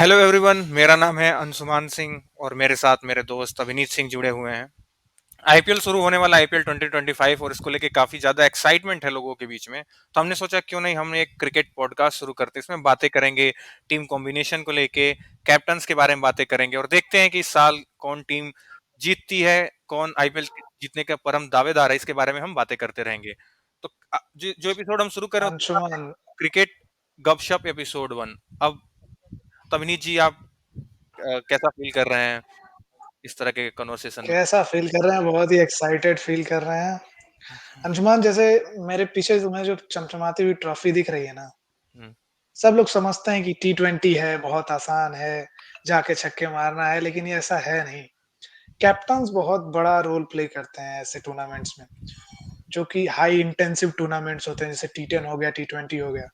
Hello everyone, मेरा नाम है अंशुमान सिंह और मेरे साथ मेरे दोस्त अभिनीत सिंह जुड़े हुए हैं। आईपीएल शुरू होने वाला आईपीएल 2025 और इसको लेके काफी ज्यादा एक्साइटमेंट है लोगों के बीच में। तो हमने सोचा क्यों नहीं हम एक क्रिकेट पॉडकास्ट शुरू करते हैं। इसमें बातें करेंगे टीम कॉम्बिनेशन को लेके, कैप्टन्स के बारे में बातें करेंगे और देखते हैं कि इस साल कौन टीम जीतती है, कौन आईपीएल जीतने का परम दावेदार है। इसके बारे में हम बातें करते रहेंगे। तो जो एपिसोड हम शुरू कर रहे हैं उसका नाम है अंशुमान, क्रिकेट गपशप एपिसोड 1। अब तवनीत जी, आप कैसा फील कर रहे हैं इस तरह के कन्वर्सेशन में? कैसा फ़ील कर रहे हैं? बहुत ही एक्साइटेड फ़ील कर रहे हैं। अंशुमान, जैसे मेरे पीछे तुम्हें जो चमचमाती हुई ट्रॉफ़ी दिख रही है ना, हुँ, सब लोग समझते हैं कि टी20 है, बहुत आसान है, जाके छक्के मारना है, लेकिन ये ऐसा है नहीं। कैप्टन्स बहुत बड़ा रोल प्ले करते हैं ऐसे टूर्नामेंट्स में, जो कि हाई इंटेंसिव टूर्नामेंट्स होते हैं, जैसे टी10 हो गया, टी20 हो गया।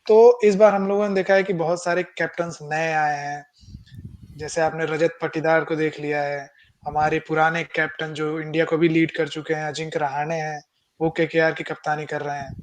तो इस बार हम लोगों ने देखा है कि बहुत सारे कैप्टन्स नए आए हैं। जैसे आपने रजत पाटीदार को देख लिया है, हमारे पुराने कैप्टन जो इंडिया को भी लीड कर चुके हैं, अजिंक्य रहाणे हैं, वो केकेआर की कप्तानी कर रहे हैं।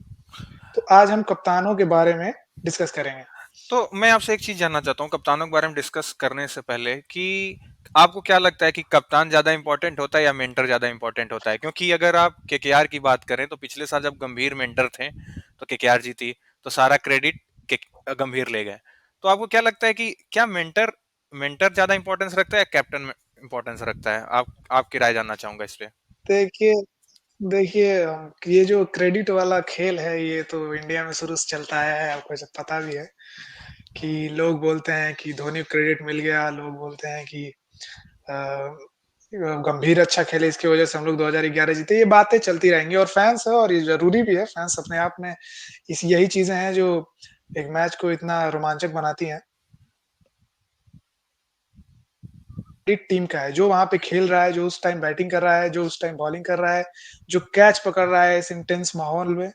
तो आज हम कप्तानों के बारे में डिस्कस करेंगे। तो मैं आपसे एक चीज़ जानना चाहता हूँ कप्तानों के बारे में डिस्कस करने से पहले कि आपको क्या लगता है कि कप्तान ज़्यादा इम्पोर्टेंट होता है या मेंटर ज़्यादा इम्पोर्टेंट होता है? क्योंकि अगर आप केकेआर की बात करें तो पिछले साल जब गंभीर मेंटर थे, तो केकेआर जीती, तो सारा क्रेडिट के गंभीर ले गए। तो आपको क्या लगता है कि क्या मेंटर मेंटर ज़्यादा इम्पोर्टेंस रखता है या कैप्टन में इम्पोर्टेंस रखता है? आपकी राय जानना चाहूँगा इस पे। देखिए देखिए ये जो क्रेडिट वाला खेल है, ये तो इंडिया में शुरू से चलता आया है, आपको सब पता भी है कि लोग बोलते हैं कि धोनी को क्रेडिट मिल गया, लोग बोलते हैं कि अ, गंभीर अच्छा खेले इसकी वजह से हम लोग 2011 जीते। ये बातें चलती रहेंगी और फैन्स है और ये ज़रूरी भी है। फैन्स अपने आप में इस यही चीज़ें हैं जो एक मैच को इतना रोमांचक बनाती हैं। एक टीम का है, जो वहाँ पे खेल रहा है, जो उस टाइम बैटिंग कर रहा है, जो उस टाइम बॉलिंग कर रहा है, जो कैच पकड़ रहा है इस इंटेंस माहौल में,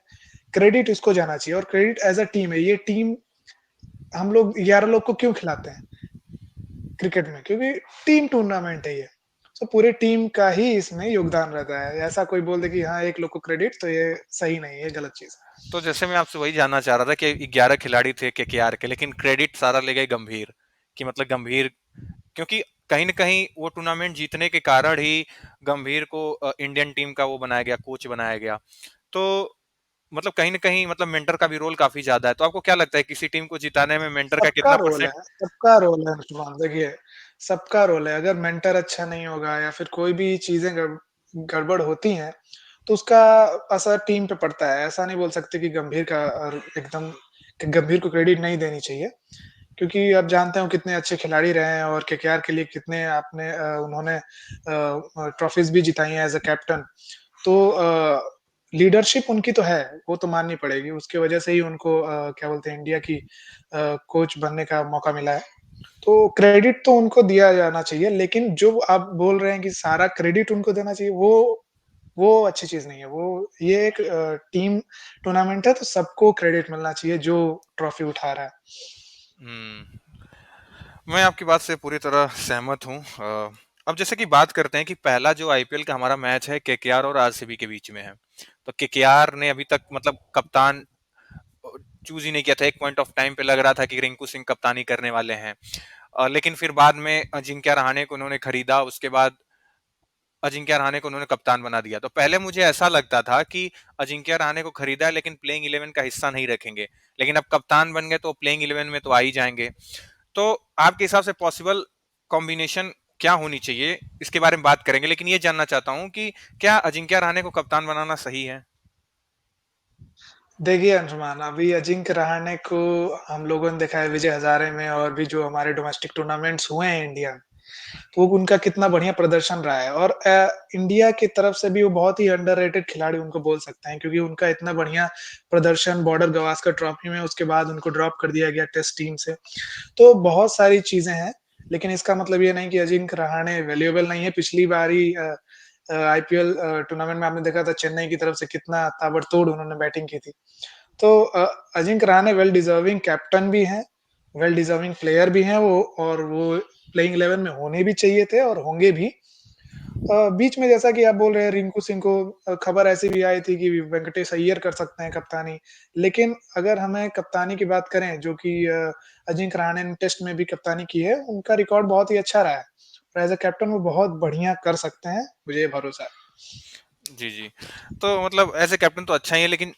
क्रेडिट इसको जाना चाहिए और क्रेडिट एज़ अ टीम है। ये टीम हम लोग 11 लोग को क्यों खिलाते हैं क्रिकेट में? क्योंकि टीम टूर्नामेंट है ये। तो पूरे टीम का ही इसमें योगदान रहता है। ऐसा कोई बोल दे कि हाँ, एक लोग को क्रेडिट तो ये सही नहीं है, ये गलत चीज़ है। तो जैसे मैं आपसे वही जानना चाह रहा था कि 11 खिलाड़ी थे केकेआर के, लेकिन क्रेडिट सारा ले गए गंभीर, कि मतलब गंभीर, क्योंकि कहीं न कहीं वो टूर्नामेंट जीतने के कारण ही गंभीर को इंडियन टीम का वो बनाया गया, कोच बनाया गया। तो मतलब कहीं न कहीं मतलब मेंटर का भी रोल काफ़ी ज़्यादा है। तो आपको क्या लगता है किसी टीम को जिताने में मेंटर का सबका कितना रोल परसेंट? है, सबका रोल है अंशुमान। देखिए, सबका रोल है। अगर मेंटर अच्छा नहीं होगा या फिर कोई भी चीज़ें गड़बड़ होती हैं, तो उसका असर टीम पे पड़ता है। ऐसा नहीं बोल सकते कि गंभीर का एकदम कि गंभीर को क्रेडिट नहीं देनी चाहिए, क्योंकि आप जानते हो कितने अच्छे खिलाड़ी रहे हैं और केकेआर के लिए कितने उन्होंने ट्रॉफीज़ भी जिताई हैं एज़ अ कैप्टन। तो लीडरशिप उनकी तो है, वो तो माननी पड़ेगी। उसकी वजह से ही उनको क्या बोलते हैं इंडिया की कोच बनने का मौका मिला है। तो क्रेडिट तो उनको दिया जाना चाहिए, लेकिन जो आप बोल रहे हैं कि सारा क्रेडिट उनको देना चाहिए, वो अच्छी चीज़ नहीं है। वो ये एक टीम टूर्नामेंट है, तो सबको क्रेडिट मिलना चाहिए जो ट्रॉफी उठा रहा है। हुँ। मैं आपकी बात से पूरी तरह सहमत हूँ। अब जैसे कि बात करते हैं कि पहला जो आईपीएल का हमारा मैच है केकेआर और आरसीबी के बीच में है। तो केकेआर ने अभी तक मतलब कप्तान चूज़ ही नहीं किया था। एक पॉइंट ऑफ टाइम पे लग रहा था कि रिंकू सिंह कप्तानी करने वाले हैं। लेकिन फिर बाद में अजिंक्य रहाणे को उन्होंने खरीदा, उसके बाद अजिंक्य रहाणे को उन्होंने कप्तान बना दिया। तो पहले मुझे ऐसा लगता था कि अजिंक्य रहाणे को खरीदा है लेकिन प्लेइंग 11 का हिस्सा नहीं रखेंगे। लेकिन अब कप्तान बन गए तो प्लेइंग 11 में तो आ ही जाएँगे। तो आपके हिसाब से पॉसिबल कॉम्बिनेशन क्या होनी चाहिए? इसके बारे में बात करेंगे, लेकिन ये जानना चाहता हूँ कि क्या अजिंक्य रहाणे को कप्तान बनाना सही है? देखिए अंशुमान, अभी अजिंक्य रहाणे को हम लोगों ने देखा है विजय हज़ारे में और भी जो हमारे डोमेस्टिक टूर्नामेंट्स हुए हैं इंडिया में, तो उनका कितना बढ़िया प्रदर्शन रहा है और इंडिया की तरफ से भी वो बहुत ही अंडररेटेड खिलाड़ी उनको बोल सकते हैं, क्योंकि उनका इतना बढ़िया प्रदर्शन बॉर्डर गवास्कर ट्रॉफी में, उसके बाद उनको ड्रॉप कर दिया गया टेस्ट टीम से। तो बहुत सारी चीज़ें हैं, लेकिन इसका मतलब ये नहीं कि अजिंक्य रहाणे वैल्यूएबल नहीं है। पिछली बारी आईपीएल टूर्नामेंट में आपने देखा था चेन्नई की तरफ से कितना ताबड़तोड़ उन्होंने बैटिंग की थी। तो Ajinkya Rahane well deserving captain भी हैं, वेल डिज़र्विंग प्लेयर भी हैं वो, और वो प्लेइंग 11 में होने भी चाहिए थे और होंगे भी। बीच में जैसा कि आप बोल रहे हैं रिंकू सिंह को खबर ऐसी भी आई थी कि वेंकटेश अय्यर कर सकते हैं कप्तानी। लेकिन अगर हमें कप्तानी की बात करें जो कि अजिंक्य रहाणे ने टेस्ट में भी कप्तानी की है, उनका रिकॉर्ड बहुत ही अच्छा रहा है। और एज़ अ कैप्टन वो बहुत बढ़िया कर सकते हैं, मुझे ये भरोसा है। जी, जी। तो मतलब एज़ अ कैप्टन तो अच्छा ही है, लेकिन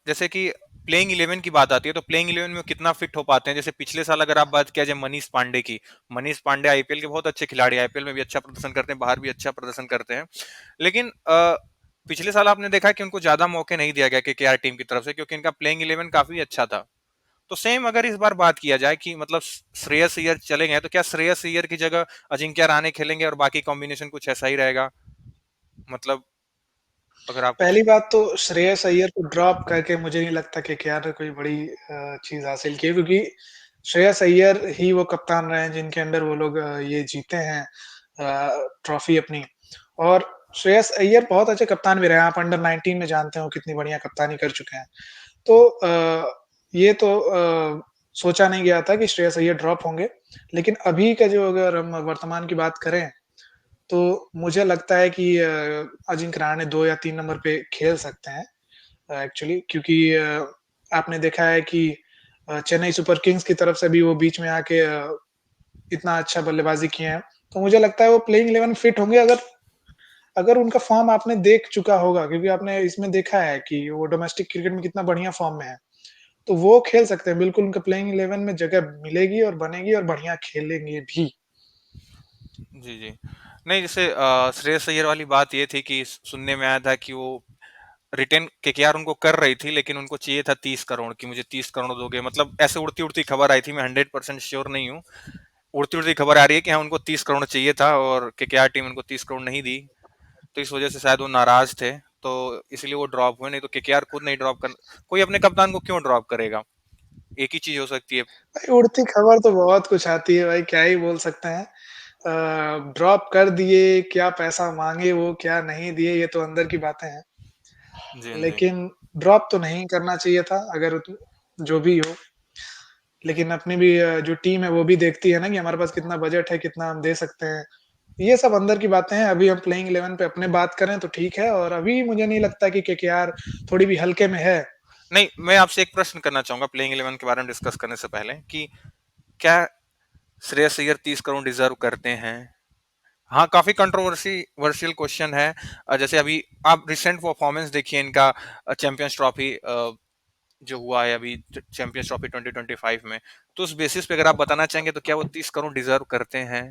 जैसे कि प्लेइंग 11 की बात आती है, तो प्लेइंग 11 में कितना फिट हो पाते हैं? जैसे पिछले साल अगर आप बात किया जाए मनीष पांडे की, मनीष पांडे आईपीएल के बहुत अच्छे खिलाड़ी, आईपीएल में भी अच्छा प्रदर्शन करते हैं, बाहर भी अच्छा प्रदर्शन करते हैं। लेकिन पिछले साल आपने देखा कि उनको ज़्यादा मौके नहीं दिया गया केकेआर टीम की तरफ से, क्योंकि इनका प्लेइंग 11 काफ़ी अच्छा था। तो सेम अगर इस बार बात किया जाए कि मतलब श्रेयस अय्यर चले गए, तो क्या श्रेयस अय्यर की जगह अजिंक्य रहाणे खेलेंगे और बाकी कॉम्बिनेशन कुछ ऐसा ही रहेगा? मतलब अगर आप कुछ। पहली बात तो श्रेयस अय्यर को ड्रॉप करके मुझे नहीं लगता केकेआर ने कोई बड़ी चीज़ हासिल की है क्योंकि श्रेयस अय्यर ही वो कप्तान रहे हैं जिनके अंडर वो लोग ये जीते हैं ट्रॉफी अपनी। और श्रेयस अय्यर बहुत अच्छे कप्तान भी रहे हैं, आप अंडर 19 में जानते हो कितनी बढ़िया कप्तानी कर चुके हैं। तो ये तो सोचा नहीं गया था कि श्रेयस अय्यर ड्रॉप होंगे। लेकिन अभी का जो अगर हम वर्तमान की बात करें तो मुझे लगता है कि अजिंक्य रहाणे 2 या 3 नंबर पे खेल सकते हैं एक्चुअली क्योंकि आपने देखा है कि चेन्नई सुपर किंग्स की तरफ से भी वो बीच में आके इतना अच्छा बल्लेबाज़ी किए हैं। तो मुझे लगता है वो प्लेइंग 11 फिट होंगे अगर अगर उनका फ़ॉर्म आपने देख चुका होगा क्योंकि आपने इसमें देखा है कि वो डोमेस्टिक क्रिकेट में कितना बढ़िया फ़ॉर्म में है। तो वो खेल सकते हैं, बिल्कुल उनका प्लेइंग 11 में जगह मिलेगी और बनेगी और बढ़िया खेलेंगे भी। जी, जी। नहीं, जैसे श्रेयस अय्यर वाली बात ये थी कि सुनने में आया था कि वो रिटेन केकेआर उनको कर रही थी, लेकिन उनको चाहिए था 30 करोड़, कि मुझे 30 करोड़ दोगे। मतलब ऐसे उड़ती-उड़ती खबर आई थी, मैं 100% श्योर नहीं हूँ। उड़ती-उड़ती खबर आ रही है कि हाँ, उनको 30 करोड़ चाहिए था और केकेआर टीम उनको 30 करोड़ नहीं दी। तो इस वजह से शायद वो नाराज़ थे, तो इसलिए वो ड्रॉप हुए, नहीं तो केकेआर खुद नहीं ड्रॉप कर। कोई अपने कप्तान को क्यों ड्रॉप करेगा? एक ही चीज़ हो सकती है। भाई उड़ती खबर तो बहुत कुछ आती है भाई, क्या ही बोल सकते हैं। ड्रॉप कर दिए, क्या पैसा माँगे वो, क्या नहीं दिए, ये तो अंदर की बातें हैं। जी, हाँ जी। लेकिन ड्रॉप तो नहीं करना चाहिए था अगर जो भी हो। लेकिन अपनी भी जो टीम है वो भी देखती है ना कि हमारे पास कितना बजट है, कितना हम दे सकते हैं। ये सब अंदर की बातें हैं, अभी हम प्लेइंग 11 पे अपने बात करें तो ठीक है और अभी मुझे नहीं लगता कि केकेआर थोड़ी भी हल्के में है। नहीं, मैं आपसे एक प्रश्न करना चाहूँगा प्लेइंग 11 के बारे में डिस्कस करने से पहले, कि क्या श्रेयस अय्यर 30 करोड़ डिज़र्व करते हैं? हाँ, काफ़ी कंट्रोवर्शियल क्वेश्चन है। जैसे अभी आप रिसेंट परफॉर्मेंस देखिए इनका, चैंपियंस ट्रॉफी जो हुआ है अभी, चैंपियंस ट्रॉफी 2025 में, तो उस बेसिस पे अगर आप बताना चाहेंगे तो क्या वो 30 करोड़ डिज़र्व करते हैं?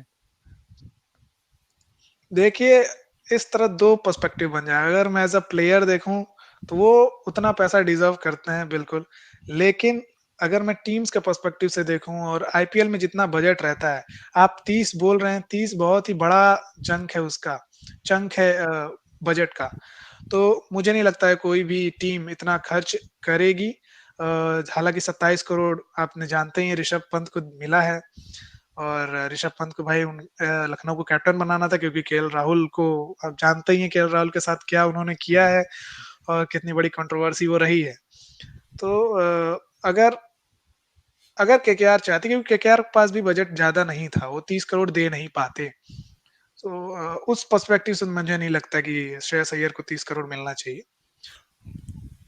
देखिए, इस तरह 2 पर्सपेक्टिव बन जाएगा। अगर मैं एज़ अ प्लेयर देखूँ, तो वो उतना पैसा डिज़र्व करते हैं, बिल्कुल। लेकिन अगर मैं टीम्स के पर्सपेक्टिव से देखूँ और आईपीएल में जितना बजट रहता है, आप 30 बोल रहे हैं, 30 बहुत ही बड़ा चंक है उसका, चंक है बजट का। तो मुझे नहीं लगता है कोई भी टीम इतना खर्च करेगी। हालाँकि 27 करोड़ आपने जानते ही हैं ऋषभ पंत को मिला है और ऋषभ पंत को भाई लखनऊ को कैप्टन बनाना था क्योंकि केएल राहुल को आप जानते ही हैं केएल राहुल के साथ क्या उन्होंने किया है और कितनी बड़ी कंट्रोवर्सी वो रही है। तो अगर अगर केकेआर चाहती क्योंकि केकेआर के पास भी बजट ज़्यादा नहीं था, वो 30 करोड़ दे नहीं पाते। तो उस पर्सपेक्टिव से मुझे नहीं लगता कि श्रेयस अय्यर को 30 करोड़ मिलना चाहिए।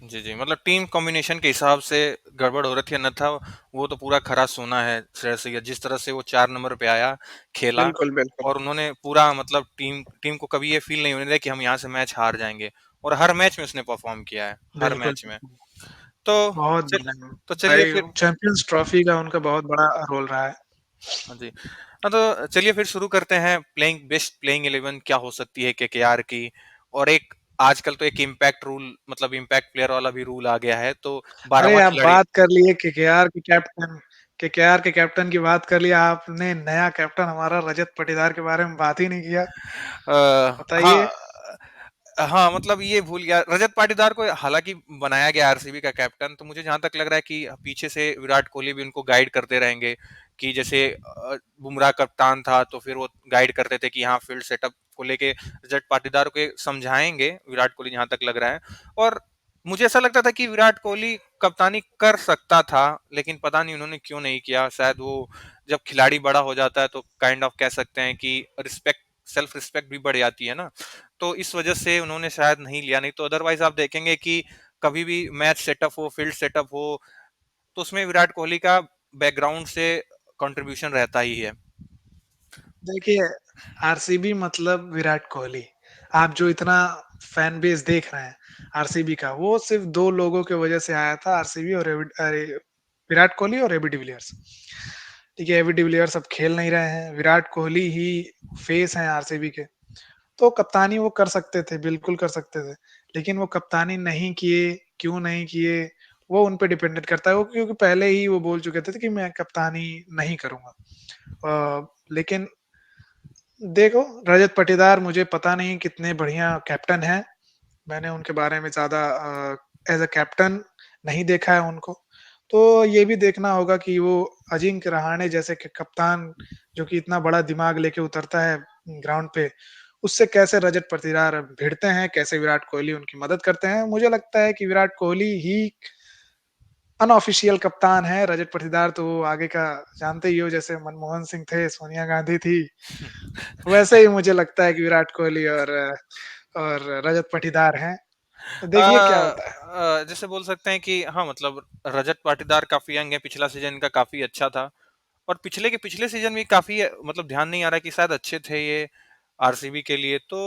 जी, जी। मतलब टीम कॉम्बिनेशन के हिसाब से गड़बड़ हो रही थी, अन्यथा वो तो पूरा खरा सोना है श्रेयस अय्यर। जिस तरह से वो 4 नंबर पे आया, खेला, बिल्कुल, बिल्कुल। और उन्होंने पूरा मतलब टीम टीम को कभी ये फ़ील नहीं होने दिया कि हम यहाँ से मैच हार जाएँगे, और हर मैच में उसने परफ़ॉर्म किया है, हर बिल्कुल, मैच में। बिल्कुल। तो बहुत चल बढ़िया। तो चलिए भाई फिर। चैंपियंस ट्रॉफी का उनका बहुत बड़ा रोल रहा है। हाँ जी। हाँ, तो चलिए फिर शुरू करते हैं। बेस्ट प्लेइंग 11 क्या हो सकती है केकेआर की? और एक आजकल तो एक इम्पैक्ट रूल, मतलब इम्पैक्ट प्लेयर वाला भी रूल आ गया है, तो अरे 12वां आप खिलाड़ी। बात कर लिए केकेआर के कैप्टन की बात कर लिया आपने नया कैप्टन हमारा रजत पाटीदार के बारे में बात ही नहीं किया। बताइए? हाँ, हाँ, मतलब ये भूल गया रजत पाटीदार को, हालाँकि बनाया गया आरसीबी का कैप्टन, तो मुझे जहाँ तक लग रहा है कि पीछे से विराट कोहली भी उनको गाइड करते रहेंगे, कि जैसे बुमराह कप्तान था तो फिर वो गाइड करते थे कि हाँ, फील्ड सेटअप को लेके रजत पाटीदार को समझाएँगे विराट कोहली, जहाँ तक लग रहा है। और मुझे ऐसा लगता था कि विराट कोहली कप्तानी कर सकता था, लेकिन पता नहीं उन्होंने क्यों नहीं किया। शायद वो जब खिलाड़ी बड़ा हो जाता है तो काइंड ऑफ कह सकते हैं कि रिस्पेक्ट सेल्फ रिस्पेक्ट भी बढ़ जाती है ना, तो इस वजह से उन्होंने शायद नहीं लिया, नहीं तो अदरवाइज आप देखेंगे कि कभी भी मैच सेटअप हो, फील्ड सेटअप हो, तो उसमें विराट कोहली का बैकग्राउंड से कंट्रीब्यूशन रहता ही है। देखिए, आरसीबी मतलब विराट कोहली। आप जो इतना फैन बेस देख रहे हैं आरसीबी का, वो सिर्फ़ 2 लोगों की वजह से आया था, आरसीबी और विराट कोहली और एबी डिविलियर्स। ठीक है, एबी डिविलियर्स अब खेल नहीं रहे हैं, विराट कोहली ही फेस हैं आरसीबी के। तो कप्तानी वो कर सकते थे, बिल्कुल कर सकते थे। लेकिन वो कप्तानी नहीं किए, क्यों नहीं किए, वो उन पे डिपेंडेंट करता है। वो क्योंकि पहले ही वो बोल चुके थे कि मैं कप्तानी नहीं करूँगा। लेकिन देखो, रजत पाटीदार मुझे पता नहीं कितने बढ़िया कैप्टन हैं। मैंने उनके बारे में ज़्यादा एज़ अ कैप्टन नहीं देखा है उनको। तो ये भी देखना होगा कि वो अजिंक्य रहाणे जैसे क कप्तान जो कि इतना बड़ा दिमाग लेके उतरता है ग्राउंड पे, उससे कैसे रजत पाटीदार भिड़ते हैं, कैसे विराट कोहली उनकी मदद करते हैं। मुझे लगता है कि विराट कोहली ही अनऑफ़िशियल कप्तान है, रजत पाटीदार तो आगे का जानते ही हो जैसे मनमोहन सिंह थे, सोनिया गांधी थी, वैसे ही मुझे लगता है कि विराट कोहली और रजत पाटीदार हैं। तो देखिए क्या होता है। जैसे बोल सकते हैं कि हाँ, मतलब रजत पाटीदार काफी यंग है, पिछला सीजन इनका काफी अच्छा था, और पिछले के पिछले सीजन भी काफी, मतलब ध्यान नहीं आ रहा कि शायद अच्छे थे ये आरसीबी के लिए। तो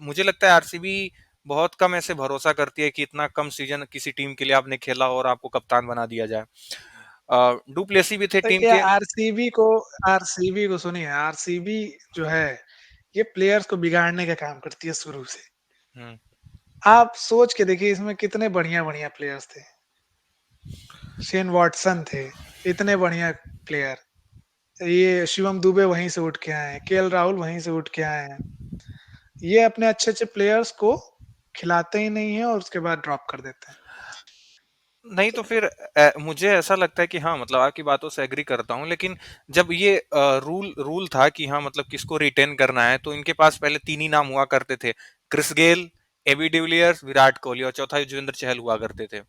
मुझे लगता है आरसीबी बहुत कम ऐसे भरोसा करती है कि इतना कम सीजन किसी टीम के लिए आपने खेला और आपको कप्तान बना दिया जाए। डुप्लेसी भी थे टीम देखिए के। आरसीबी को सुनिए, आरसीबी जो है, ये प्लेयर्स को बिगाड़ने का काम करती है शुरू से। हम्म। आप सोच के देखिए इसमें कितने बढ़िया-बढ़िया प्लेयर्स थे। शेन वॉटसन थे, इतने बढ़िया प्लेयर। ये शिवम दुबे वहीं से उठ के आए हैं, केएल राहुल वहीं से उठ के आए हैं। ये अपने अच्छे-अच्छे प्लेयर्स को खिलाते ही नहीं हैं और उसके बाद ड्रॉप कर देते हैं। नहीं तो फिर मुझे ऐसा लगता है कि हाँ, मतलब आपकी बातों से एग्री करता हूँ, लेकिन जब ये रूल रूल था कि हाँ, मतलब किसको रिटेन करना है, तो इनके पास पहले तीन ही नाम हुआ करते थे: Chris Gayle, AB de Villiers, Virat Kohli, और चौथा युजवेंद्र चहल हुआ करते थे।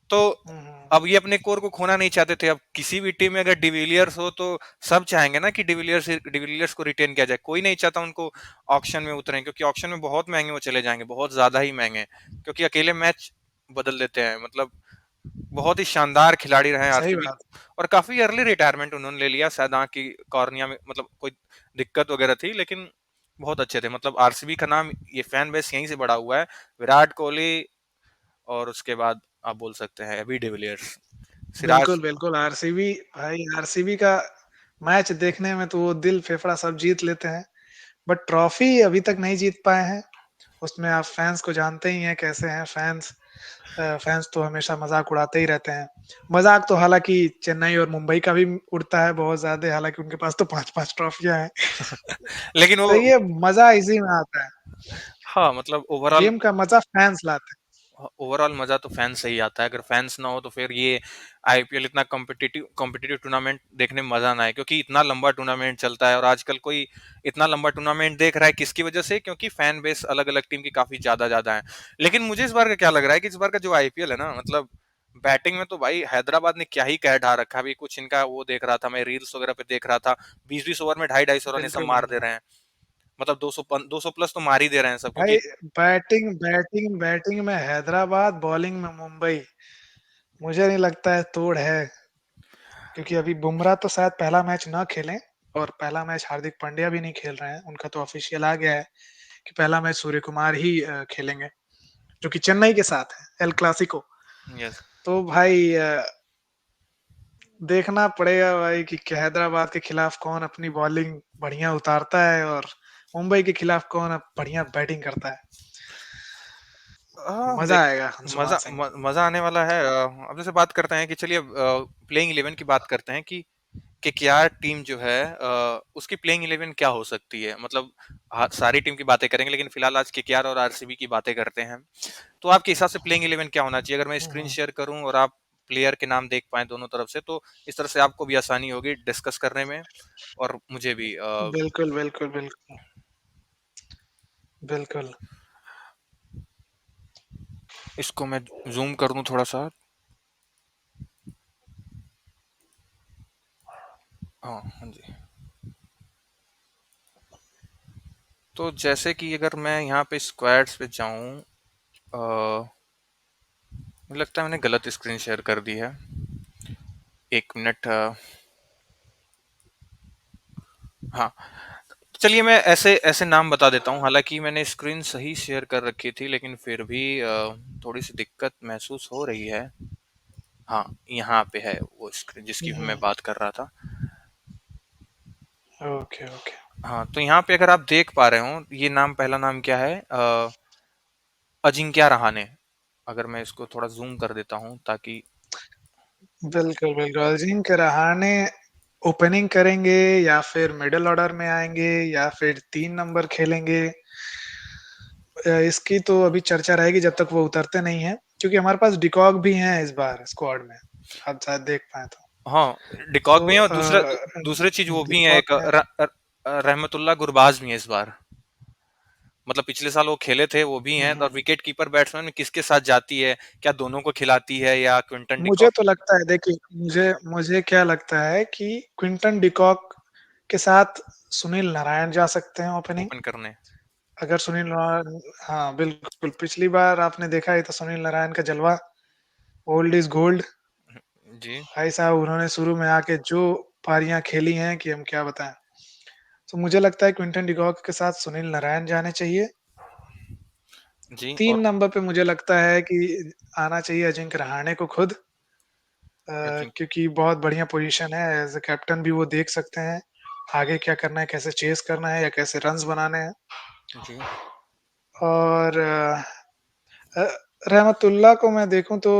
तो हुँ, हुँ। अब ये अपने कोर को खोना नहीं चाहते थे। अब किसी भी टीम में अगर डिविलियर्स हो तो सब चाहेंगे ना कि डिविलियर्स को रिटेन किया जाए। कोई नहीं चाहता उनको ऑक्शन में उतरें, क्योंकि ऑक्शन में बहुत महंगे वो चले जाएंगे, बहुत ज्यादा ही महंगे, क्योंकि अकेले मैच बदल देते हैं। मतलब बहुत ही शानदार खिलाड़ी रहे सही आरसीबी, बात। और काफी अर्ली रिटायरमेंट उन्होंने ले लिया, शायद आंख की कॉर्निया में मतलब कोई दिक्कत वगैरह थी, लेकिन बहुत अच्छे थे। मतलब आरसीबी का नाम, ये फैन बेस यहीं से बड़ा हुआ है। विराट कोहली, और उसके बाद आप बोल सकते हैं एबी डिविलियर्स, सिराज। बिल्कुल, बिल्कुल आरसीबी भाई आरसीबी का मैच देखने में तो वो दिल फेफड़ा सब जीत लेते हैं, बट ट्रॉफी अभी तक नहीं जीत पाए हैं। उसमें आप फैन्स को जानते ही हैं कैसे हैं फैन्स। फैन्स तो हमेशा मज़ाक उड़ाते ही रहते हैं। मज़ाक तो हालाँकि चेन्नई और मुंबई का भी उड़ता है बहुत ज़्यादा, हालाँकि उनके पास तो 5-5 ट्रॉफियाँ हैं। लेकिन वो, देखिए मज़ा इसी में आता है। हाँ, मतलब ओवरऑल, गेम का मज़ा फैन्स लाते हैं। ओवरऑल मजा तो फैंस से ही आता है। अगर फैंस ना हो तो फिर ये आईपीएल इतना कॉम्पिटिटिव कॉम्पिटिटिव टूर्नामेंट देखने में मजा ना आए, क्योंकि इतना लंबा टूर्नामेंट चलता है, और आजकल कोई इतना लंबा टूर्नामेंट देख रहा है किसकी वजह से? क्योंकि फैन बेस अलग अलग टीम की काफी ज्यादा ज्यादा है। लेकिन मुझे इस बार का क्या लग रहा है कि इस बार का जो आईपीएल है ना, मतलब बैटिंग में तो भाई हैदराबाद ने क्या ही कह ढा रखा है। अभी कुछ इनका वो देख रहा था, मैं रील्स वगैरह पे देख रहा था, 20-20 ओवर में 250-250 रन ये सब बिल्कुल, मार दे बिल्कुल। रहे हैं। मतलब 200 प्लस तो मार ही दे रहे हैं सब, भाई क्योंकि बैटिंग में हैदराबाद, बॉलिंग में मुंबई, मुझे नहीं लगता है तोड़ है। क्योंकि अभी बुमराह तो शायद पहला मैच ना खेलें और पहला मैच हार्दिक पांड्या भी नहीं खेल रहे हैं। उनका तो ऑफिशियल आ गया है कि पहला मैच सूर्य कुमार ही खेलेंगे, जो कि चेन्नई के साथ है, एल क्लासिको। यस। तो भाई देखना पड़ेगा भाई कि हैदराबाद के खिलाफ कौन अपनी बॉलिंग बढ़िया उतारता है और मुंबई के खिलाफ कौन अब बढ़िया बैटिंग करता है। हाँ, मज़ा देख, आएगा अंशुमान सिंह। मजा आने वाला है। अब जैसे बात करते हैं कि चलिए प्लेइंग इलेवन की बात करते हैं कि केकेआर टीम जो है, उसकी प्लेइंग इलेवन क्या हो सकती है। मतलब हाँ, सारी टीम की बातें करेंगे, लेकिन फिलहाल आज केकेआर और आरसीबी की बातें करते हैं। तो आपके हिसाब से प्लेइंग इलेवन क्या होना चाहिए? अगर मैं हुँ, स्क्रीन हुँ। शेयर करूं और आप प्लेयर के नाम देख पाए दोनों तरफ से, तो इस तरह से आपको भी आसानी होगी डिस्कस करने में, और मुझे भी। बिल्कुल, बिल्कुल, बिल्कुल। बिल्कुल। इसको मैं जूम कर दूं थोड़ा सा। हाँ, हाँ जी। तो जैसे कि अगर मैं यहाँ पे स्क्वाड्स पे जाऊँ, मुझे लगता है मैंने गलत स्क्रीन शेयर कर दी है। 1 मिनट। हाँ, चलिए मैं ऐसे ऐसे नाम बता देता हूँ। हालाँकि मैंने स्क्रीन सही शेयर कर रखी थी, लेकिन फिर भी थोड़ी-सी दिक्कत महसूस हो रही है। हाँ, यहाँ पे है वो स्क्रीन जिसकी हुँ, मैं बात कर रहा था। Okay, okay. हाँ, तो यहाँ पे अगर आप देख पा रहे हो, ये नाम, पहला नाम क्या है? अजिंक्य रहाणे। अगर मैं इसको थोड़ा ज़ूम कर देता हूँ ताकि बिल्कुल, बिल्कुल। अजिंक्य रहाणे ओपनिंग करेंगे या फिर मिडल ऑर्डर में आएँगे या फिर 3 नंबर खेलेंगे? इसकी तो अभी चर्चा रहेगी जब तक वो उतरते नहीं हैं, क्योंकि हमारे पास डिकॉक भी हैं इस बार स्क्वाड में, आप शायद देख पाएँ तो। हाँ, डिकॉक तो भी है और दूसरी चीज़ वो भी है, डिकॉक एक है। रहमतुल्लाह गुरबाज भी है इस बार। मतलब पिछले साल वो खेले थे, वो भी हुँ, हैं। हुँ। और विकेट कीपर बैट्समैन में किसके साथ जाती है? क्या दोनों को खिलाती है या क्विंटन मुझे डिकॉक तो लगता है देखिए, मुझे मुझे क्या लगता है कि क्विंटन डिकॉक के साथ सुनील नारायण जा सकते हैं ओपनिंग। ओपन करने? अगर सुनील नारायण हाँ, बिल्कुल, पिछली बार आपने देखा ही था सुनील नारायण का जलवा, ओल्ड इज़ गोल्ड। जी, भाई साहब उन्होंने शुरू में आके जो पारियाँ खेली हैं कि हम क्या बताएँ। तो मुझे लगता है क्विंटन डिकॉक के साथ सुनील नारायण जाने चाहिए। जी। 3 और नंबर पे मुझे लगता है कि आना चाहिए अजिंक्य रहाणे को खुद, अजिंक क्योंकि बहुत बढ़िया पोज़ीशन है, एज़ अ कैप्टन भी वो देख सकते हैं, आगे क्या करना है, कैसे चेज़ करना है या कैसे रन्स बनाने हैं। जी। और अ, रहमतुल्लाह को मैं देखूँ तो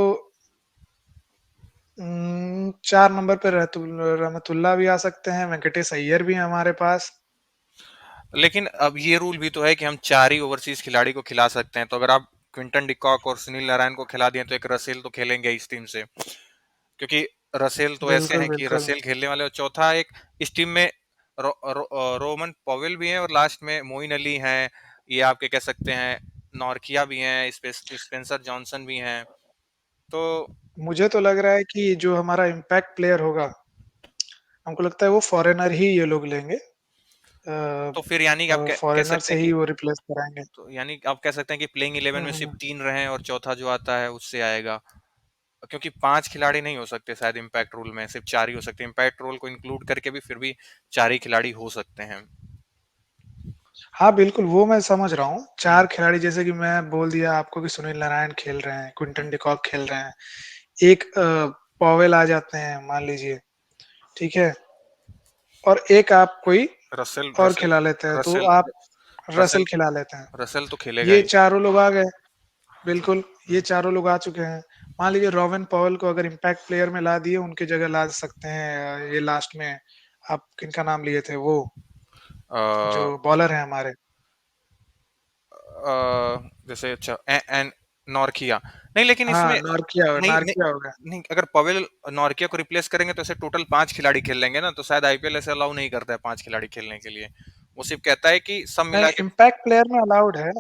4 नंबर पे रहमतुल्लाह भी आ सकते हैं, वेंकटेश अय्यर भी हैं हमारे पास। लेकिन अब ये रूल भी तो है कि हम 4 ही ओवरसीज़ खिलाड़ी को खिला सकते हैं। तो अगर आप क्विंटन डिकॉक और सुनील नारायण को खिला दिए, तो एक रसेल तो खेलेंगे इस टीम से। क्योंकि रसेल तो ऐसे बिल्कुल, हैं कि बिल्कुल। रसेल खेलने वाले, और चौथा एक इस टीम में रोमन पॉवेल भी हैं, और लास्ट में मोइन अली हैं। ये आपके कह सकते हैं नॉर्किया भी हैं, स्पेंसर जॉनसन भी हैं। तो मुझे तो लग रहा है कि जो हमारा इम्पैक्ट प्लेयर होगा, हमको लगता है वो फॉरेनर ही ये लोग लेंगे। तो फिर यानी कि आप कह फॉरेनर सकते से हैं कि ही वो रिप्लेस कराएँगे। तो यानी कि आप कह सकते हैं कि प्लेइंग 11 हुँ, में सिर्फ हुँ। 3 रहे और चौथा जो आता है उससे आएगा। क्योंकि 5 खिलाड़ी नहीं हो सकते शायद इम्पैक्ट रूल में, सिर्फ 4 ही हो सकते हैं। इम्पैक्ट रूल को इंक्लूड करके भी फिर भी 4 ही खिलाड़ी हो सकते हैं। हाँ, बिल्कुल, वो मैं समझ रहा हूँ। हुँ, 4 खिलाड़ी जैसे कि मैं बोल दिया आपको कि सुनील नारायण खेल रहे हैं, हुँ। क्विंटन डिकॉक खेल रहे हैं। एक पॉवेल आ जाते हैं मान लीजिए, ठीक है? और एक आप कोई रसेल और रसेल खिला लेते हैं, तो रसेल आप रसेल रसेल खिला लेते हैं। रसेल तो खेलेगा ये ही। चारों लोग आ गए, जी। बिल्कुल, ये हुँ। चारों लोग आ चुके हैं। मान लीजिए रोवेन पॉवेल को अगर इम्पैक्ट प्लेयर में ला दिए, उनकी जगह ला सकते हैं ये लास्ट में आप किनका नाम लिए थे वो, जो अ बॉलर हैं हमारे। जैसे अच्छा एन नॉर्किया। नहीं, लेकिन हाँ, इसमें नहीं, नहीं, नारकिया हो गया। नहीं, अगर पवेल नॉर्किया को रिप्लेस करेंगे तो ऐसे टोटल 5 खिलाड़ी खेल लेंगे ना, तो शायद आईपीएल ऐसे अलाउ नहीं करता है 5 खिलाड़ी खेलने के लिए। वो सिर्फ कहता है कि सब नहीं, मिला के इम्पैक्ट प्लेयर में अलाउड है।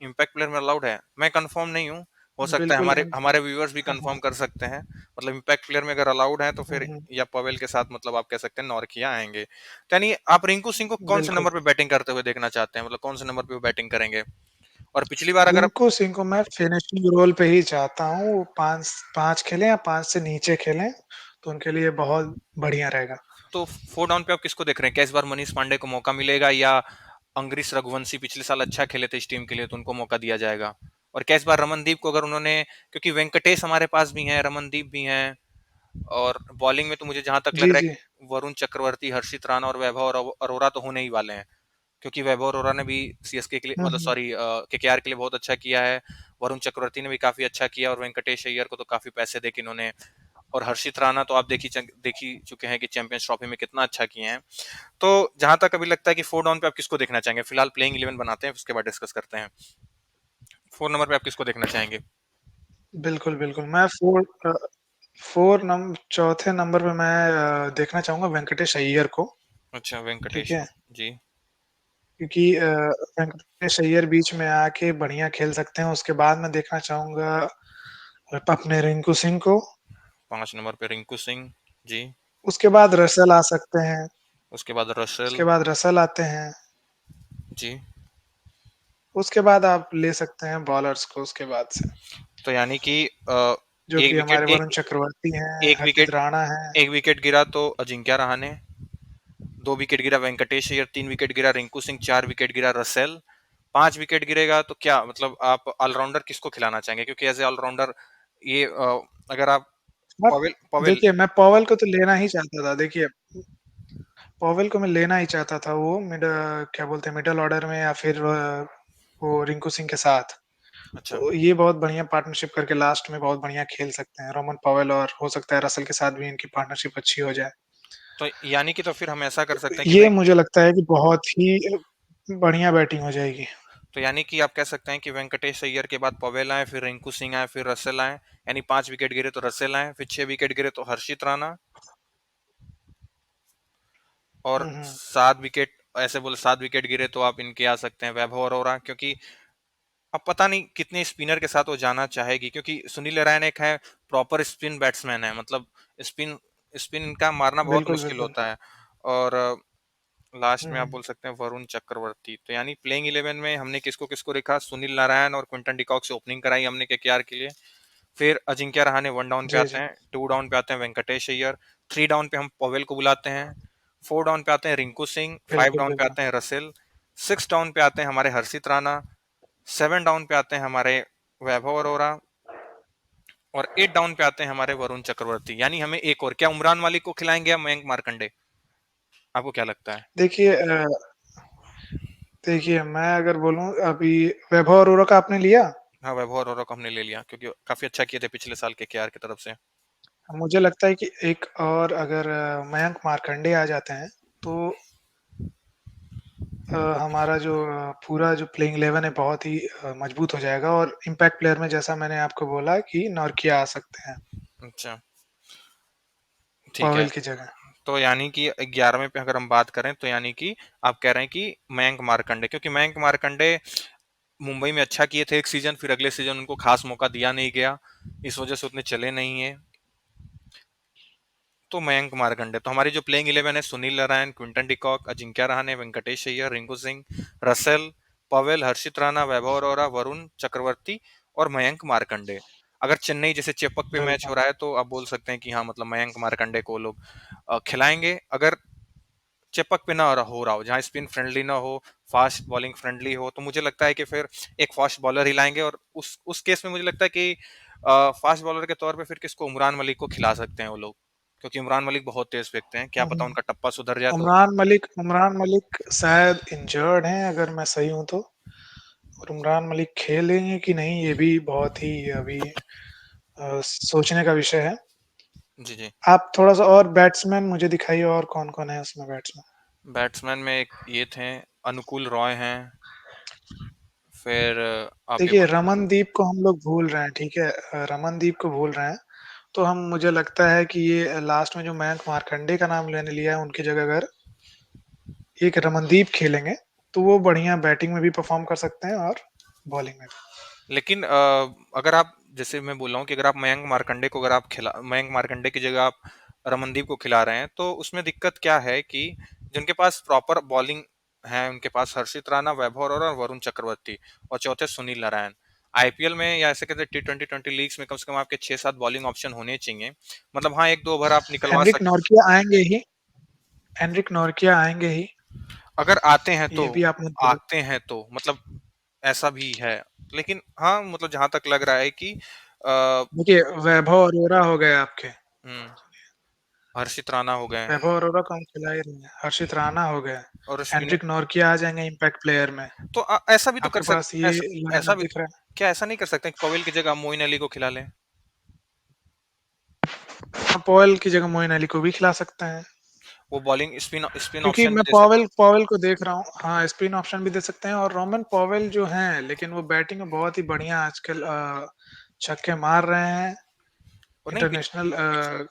इम्पैक्ट प्लेयर में अलाउड है। मैं कंफर्म नहीं हूँ, हो सकता है बिल्कुल हमारे इम हमारे व्यूअर्स भी हाँ, कंफर्म हाँ। कर सकते हैं। मतलब इम्पैक्ट प्लेयर में अगर अलाउड है तो हुँ, फिर हुँ। या पवेल के साथ मतलब आप कह सकते हैं नॉर्किया आएंगे। तो यानी आप रिंकू सिंह को कौन से बिल्कुल। नंबर पे बैटिंग करते हुए देखना चाहते हैं? मतलब कौन से नंबर पे वो बैटिंग करेंगे? और पिछली बार अगर आप रिंकू सिंह को मैं फिनिशिंग रोल पे ही चाहता हूँ, वो 5 5 खेलें या 5 से नीचे खेलें, तो उनके लिए बहुत बढ़िया रहेगा। तो 4 डाउन पे आप किसको देख रहे हैं? क्या इस बार मनीष पांडे को मौका मिलेगा, या अंग्रेस रघुवंशी पिछले साल अच्छा खेले थे इस टीम के लिए तो उनको मौका दिया जाएगा? और क्या इस बार रमनदीप को अगर उन्होंने, क्योंकि वेंकटेश हमारे पास भी हैं, रमनदीप भी हैं, और बॉलिंग में तो मुझे जहां तक लग जी, रहा जी। है वरुण चक्रवर्ती, हर्षित राणा और वैभव अरोरा तो होने ही वाले हैं। क्योंकि वैभव अरोरा ने भी सीएसके के लिए, हुँ, मतलब हुँ। सॉरी केकेआर के लिए बहुत अच्छा किया है। वरुण चक्रवर्ती ने भी काफी अच्छा किया, और वेंकटेश अय्यर को तो काफी पैसे देके इन्होंने, और हर्षित राणा तो आप देख ही चुके हैं कि चैंपियंस ट्रॉफी में कितना अच्छा किए हैं। तो जहां तक अभी लगता है कि 4 डाउन पे आप किसको देखना चाहेंगे? फिलहाल प्लेइंग 11 बनाते हैं, उसके बाद डिस्कस करते हैं। 4 नंबर पे आप किसको देखना चाहेंगे? बिल्कुल, बिल्कुल। मैं 4 चौथे नंबर पे मैं देखना चाहूँगा वेंकटेश अय्यर को, अच्छा, ठीक वेंकटेश है? को। जी। क्योंकि वेंकटेश अय्यर बीच में आके बढ़िया खेल सकते हैं। उसके बाद मैं देखना चाहूँगा अपने रिंकू सिंह को, 5 नंबर पे रिंकू सिंह। जी। उसके बाद रसेल आ सकते हैं, उसके बाद रसेल। उसके बाद रसेल आते हैं। जी। उसके बाद आप ले सकते हैं बॉलर्स को उसके बाद से। तो यानी कि जो एक कि हमारे विकेट वरुण एक चक्रवर्ती हैं, एक हर्षित विकेट राणा हैं। एक विकेट गिरा तो अजिंक्य रहाणे, 2 विकेट गिरा वेंकटेश अय्यर, 3 विकेट गिरा रिंकू सिंह, 4 विकेट गिरा रसेल, 5 विकेट गिरेगा तो क्या मतलब आप ऑलराउंडर किसको खिलाना चाहेंगे? क्योंकि एज़ ए ऑलराउंडर ये अगर आप बट पवेल पवेल देखिए, मैं पॉवेल को तो लेना ही चाहता था। देखिए, पॉवेल को मैं लेना ही चाहता था, वो क्या बोलते हैं, मिडल ऑर्डर में या फिर वो रिंकू सिंह के साथ। अच्छा, तो ये बहुत बढ़िया पार्टनरशिप करके लास्ट में बहुत बढ़िया खेल सकते हैं, रोमन पॉवेल, और हो सकता है रसल के साथ भी इनकी पार्टनरशिप अच्छी हो जाए। तो यानी कि तो फिर हम ऐसा कर सकते हैं कि ये वें मुझे लगता है कि बहुत ही बढ़िया बैटिंग हो जाएगी। तो यानी कि आप कह सकते हैं कि वेंकटेश अय्यर के बाद पवेल आए, फिर रिंकू सिंह आए, फिर रसेल आए, यानी 5 विकेट गिरे तो रसेल आए, फिर 6 विकेट गिरे तो हर्षित राणा और हुँ, हुँ। 7 विकेट, ऐसे बोले 7 विकेट गिरे तो आप इनके आ सकते हैं वैभव अरोड़ा, क्योंकि अब पता नहीं कितने स्पिनर के साथ वो जाना चाहेगी, क्योंकि सुनील नारायण एक है प्रॉपर स्पिन बैट्समैन है, मतलब स्पिन स्पिन इनका मारना बहुत बिल्कुल, मुश्किल बिल्कुल। होता है। और लास्ट हुँ, में आप हुँ। बोल सकते हैं वरुण चक्रवर्ती। तो यानी प्लेइंग 11 में हमने किसको किसको रखा, सुनील नारायण और क्विंटन डिकॉक से ओपनिंग कराई हमने केकेआर के लिए। फिर अजिंक्य रहाणे 1 डाउन पे जी, आते जी। हैं, 2 डाउन पे आते हैं वेंकटेश अय्यर, 3 डाउन पे हम पवेल को बुलाते हैं, 4 डाउन पे आते हैं रिंकू सिंह, 5 बिल्कुल, डाउन पे बिल्कुल। आते हैं रसेल, 6 डाउन पे आते हैं हमारे हर्षित राणा, 7 डाउन पे आते हैं हमारे वैभव अरोड़ा और 8 डाउन पे आते हैं हमारे वरुण चक्रवर्ती। यानी हमें एक और क्या उमरान मालिक को खिलाएंगे या मयंक मार्कंडे? आपको क्या लगता है? देखिए देखिए, मैं अगर बोलूँ अभी, वैभव अरोड़ा का आपने लिया? हाँ, वैभव अरोड़ा को हमने ले लिया क्योंकि काफी अच्छा किए थे पिछले साल केकेआर की तरफ से। मुझे लगता है कि एक और अगर मयंक मार्कंडे आ जाते हैं, तो हमारा जो पूरा जो प्लेइंग 11 है बहुत ही मजबूत हो जाएगा, और इम्पैक्ट प्लेयर में जैसा मैंने आपको बोला कि नॉर्किया आ सकते हैं, अच्छा, ठीक है। पवेल की जगह। तो यानी कि 11वें पे अगर हम बात करें तो यानी कि आप कह रहे हैं कि मयंक मार्कंडे, क्योंकि मयंक मार्कंडे मुंबई में अच्छा किए थे एक सीजन, फिर अगले सीजन उनको खास मौका दिया नहीं गया, इस वजह से उतने चले नहीं है। तो मयंक मार्कंडे, तो हमारी जो प्लेइंग 11 है Sunil Narine, Quinton de Kock, Ajinkya Rahane, Venkatesh Iyer, Rinku Singh, Russell, Powell, Harshit Rana, Vaibhav Arora, Varun Chakravarthy और मयंक मार्कंडे। अगर चेन्नई जैसे चेपक पे मैच बिल्कुल। हो रहा है तो आप बोल सकते हैं कि हाँ मतलब मयंक मार्कंडे को लोग खिलाएंगे। अगर चिपक पे ना हो रहा हो, जहाँ स्पिन फ्रेंडली ना हो, फास्ट बॉलिंग फ्रेंडली हो, तो मुझे लगता है कि फिर एक फास्ट बॉलर ही लाएंगे और उस केस में मुझे लगता है कि फास्ट बॉलर के तौर पे फिर किसको, उमरान मलिक को खिला सकते हैं वो लोग, क्योंकि उमरान मलिक बहुत तेज फेंकते हैं, क्या हुँ, पता हुँ। उनका टप्पा सुधर जाए तो। उमरान मलिक शायद इंजर्ड हैं, अगर मैं सही हूँ तो। और उमरान मलिक खेलेंगे कि नहीं, ये भी बहुत ही अभी सोचने का विषय है। जी जी। आप थोड़ा-सा और बैट्समैन मुझे दिखाइए, और कौन-कौन है उसमें बैट्समैन? बैट्समैन में एक ये थे, अनुकूल रॉय हैं, फिर आप ये देखिए, बोल रमनदीप को हम लोग भूल रहे हैं, ठीक है? रमनदीप को भूल रहे हैं, तो हम मुझे लगता है कि ये लास्ट में जो मयंक मार्कंडे का नाम लेने लिया है, उनकी जगह अगर एक रमनदीप खेलेंगे, तो वो बढ़िया बैटिंग में भी परफ़ॉर्म कर सकते हैं और बॉलिंग में भी। लेकिन अगर आप, जैसे मैं बोल रहा हूँ कि अगर आप मयंक मार्कंडे को, अगर आप खिला मयंक मार्कंडे की जगह आप रमनदीप को खिला रहे हैं तो उसमें दिक्कत क्या है कि जिनके पास प्रॉपर बॉलिंग है, उनके पास हर्षित राणा, वैभव अरोड़ा और वरुण चक्रवर्ती, और चौथे सुनील नारायण। आईपीएल में या ऐसे कहते T20 लीग्स में कम से कम आपके 6-7 बॉलिंग ऑप्शन होने चाहिए। मतलब हाँ, 1-2 ओवर आप निकलवा एनरिक सकते। नॉर्किया आएँगे ही, एनरिक नॉर्किया आएँगे ही, अगर ये भी आप मत भूलिए। आते हैं तो मतलब ऐसा भी है। लेकिन हाँ, मतलब जहां तक लग रहा है कि देखिए, वैभव अरोड़ा हो गए आपके, हम्म, हर्षित राणा हो गए वैभव अरोड़ा को हम खिला ही रहे हैं, हर्षित राणा हो गए, और स्पिनर। एनरिक नॉर्किया आ जाएँगे इम्पैक्ट प्लेयर में। तो ऐसा भी तो कर आपके सक पास ये ऐसा ऐसा लाइनअप भी दिख रहा है। क्या ऐसा नहीं कर सकते कि पवेल की जगह हम मोइन अली को खिला लें? हाँ, पॉवेल की जगह मोइन अली को भी खिला सकते हैं। वो बॉलिंग स्पिन स्पिन क्योंकि ऑप्शन मैं दे पॉवेल सकते पॉवेल को देख रहा हूँ, हाँ, स्पिन ऑप्शन भी दे सकते हैं, और रोमन पॉवेल जो हैं, लेकिन वो बैटिंग में बहुत ही बढ़िया आजकल छक्के मार रहे हैं और नहीं इंटरनेशनल अ,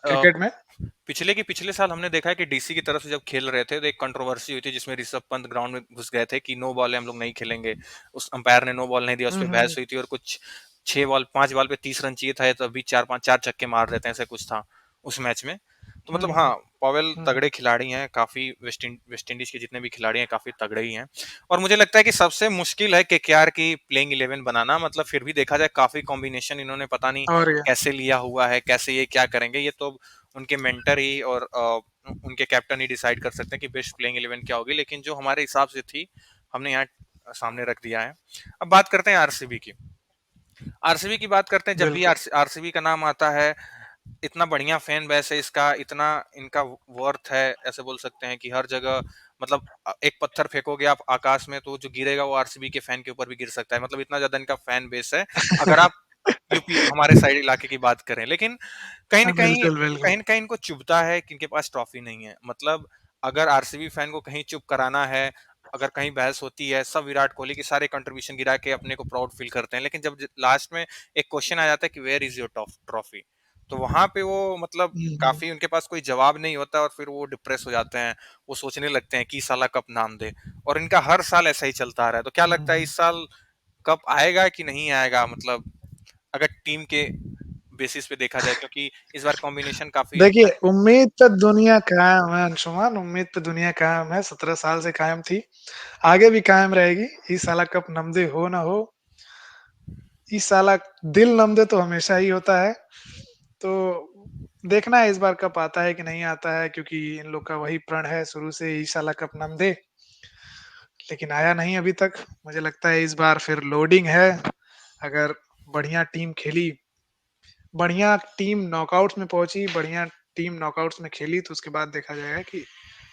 क्रिकेट में। पिछले साल हमने देखा है कि डीसी की तरफ से जब खेल रहे थे तो एक कंट्रोवर्सी हुई थी जिसमें ऋषभ पंत ग्राउंड में घुस गए थे कि नो बॉल है, हम लोग नहीं खेलेंगे। उस अंपायर ने नो बॉल नहीं दिया, उस हुँ, पर हुँ। बहस हुई थी और कुछ 6 बॉल 5 बॉल पे 30 रन चाहिए था तो अभी 4-5 4 छक्के मार रहे थे, ऐसा कुछ था उस मैच में। तो हुँ, मतलब हुँ, हाँ, पॉवेल हुँ, हुँ। तगड़े खिलाड़ी हैं, काफ़ी वेस्ट इंडीज़ के जितने भी खिलाड़ी हैं, काफ़ी तगड़े ही हैं। और मुझे लगता है कि सबसे मुश्किल है केकेआर की प्लेइंग 11 बनाना, मतलब फिर भी देखा जाए काफ़ी कॉम्बिनेशन इन्होंने पता नहीं और क्या। कैसे लिया हुआ है, कैसे ये क्या करेंगे, ये तो उनके मेंटर ही और उनके कैप्टन ही डिसाइड कर सकते हैं कि बेस्ट प्लेइंग 11 क्या होगी, लेकिन जो हमारे हिसाब से थी, हमने यहाँ सामने रख दिया है। अब बात करते हैं आरसीबी की। आरसीबी की बात करते हैं, जब भी बिल्कुल। आरसीबी का नाम आता है, इतना बढ़िया फैन बेस है इसका, इतना इनका वर्थ है, ऐसे बोल सकते हैं कि हर जगह मतलब एक पत्थर फेंकोगे आप आकाश में तो जो गिरेगा वो आरसीबी के फैन के ऊपर भी गिर सकता है, मतलब इतना ज्यादा इनका फैन बेस है। अगर आप यूपी हमारे साइड इलाके की बात करें, लेकिन कहीं न कहीं बिल्कुल, बिल्कुल। कहीं न कहीं इनको चुभता है कि इनके पास ट्रॉफी नहीं है। मतलब अगर आरसीबी फैन को कहीं चुप कराना है, अगर कहीं बहस होती है, सब विराट कोहली के सारे कंट्रीब्यूशन गिरा के अपने को प्राउड फील करते हैं। लेकिन जब लास्ट में एक क्वेश्चन आ जाता है कि वेयर इज़ योर ट्रॉफी? तो वहाँ पे वो मतलब हुँ, हुँ। काफ़ी उनके पास कोई जवाब नहीं होता और फिर वो डिप्रेस हो जाते हैं। वो सोचने लगते हैं कि साला कप नाम दे, और इनका हर साल ऐसा ही चलता आ रहा है। तो क्या हुँ, लगता है हुँ। इस साल कप आएगा कि नहीं आएगा? मतलब अगर टीम के बेसिस पे देखा जाए, क्योंकि इस बार कॉम्बिनेशन काफ़ी अच्छा देखिए, है। उम्मीद पे दुनिया कायम है अंशुमान, उम्मीद पे दुनिया कायम है, 17 साल से कायम थी, आगे भी कायम रहेगी। इस साला कप नमदे हो ना हो, इस साला दिल नमदे तो हमेशा ही होता है। तो देखना है इस बार कप आता है कि नहीं आता है, क्योंकि इन लोग का वही प्रण है शुरू से ही साला कप नमदे, लेकिन आया नहीं अभी तक। मुझे लगता है इस बार फिर लोडिंग है, अगर बढ़िया टीम खेली, बढ़िया टीम नॉकआउट्स में पहुँची, बढ़िया टीम नॉकआउट्स में खेली, तो उसके बाद देखा जाएगा कि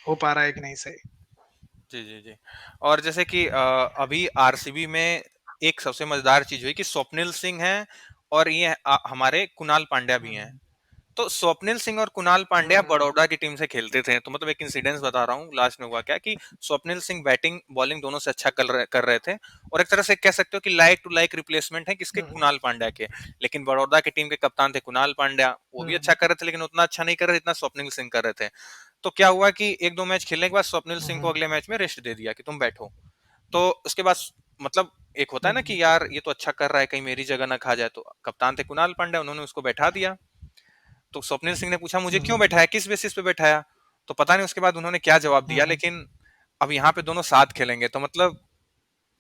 हो पा रहा है कि नहीं सही। जी, जी, जी। और जैसे कि अभी आरसीबी में एक सबसे मज़ेदार चीज़ हुई कि स्वप्निल सिंह हैं और ये हमारे कुणाल पांड्या भी हैं। हुँ, तो स्वप्निल सिंह और कुणाल हुँ, पांड्या हुँ, बड़ौदा की टीम से खेलते थे। तो मतलब एक इंसिडेंस बता रहा हूँ, लास्ट में हुआ क्या कि स्वप्निल सिंह बैटिंग, बॉलिंग दोनों से अच्छा कर रहे थे, और एक तरह से कह सकते हो कि लाइक टू लाइक रिप्लेसमेंट है किसके, हुँ, हुँ, कुणाल पांड्या के। लेकिन बड़ौदा की टीम के कप्तान थे कुणाल पांड्या, वो हुँ, भी अच्छा हुँ, कर रहे थे, लेकिन उतना अच्छा नहीं कर रहे जितना स्वप्निल सिंह कर रहे थे। तो क्या हुआ कि 1-2 मैच खेलने के बाद स्वप्निल हुँ, सिंह को हुँ, अगले मैच में रेस्ट दे दिया कि तुम बैठो। तो उसके बाद मतलब एक होता हुँ, है ना हुँ, कि यार ये तो अच्छा कर रहा है, कहीं मेरी जगह ना खा जाए, तो कप्तान थे कुणाल पांड्या, उन्होंने उसको बैठा दिया। तो स्वप्निल सिंह ने पूछा मुझे हुँ, क्यों हुँ, बैठाया, किस बेसिस पे बैठाया? तो पता नहीं उसके बाद उन्होंने क्या जवाब हुँ, दिया, हुँ। लेकिन अब यहाँ पे दोनों साथ खेलेंगे, तो मतलब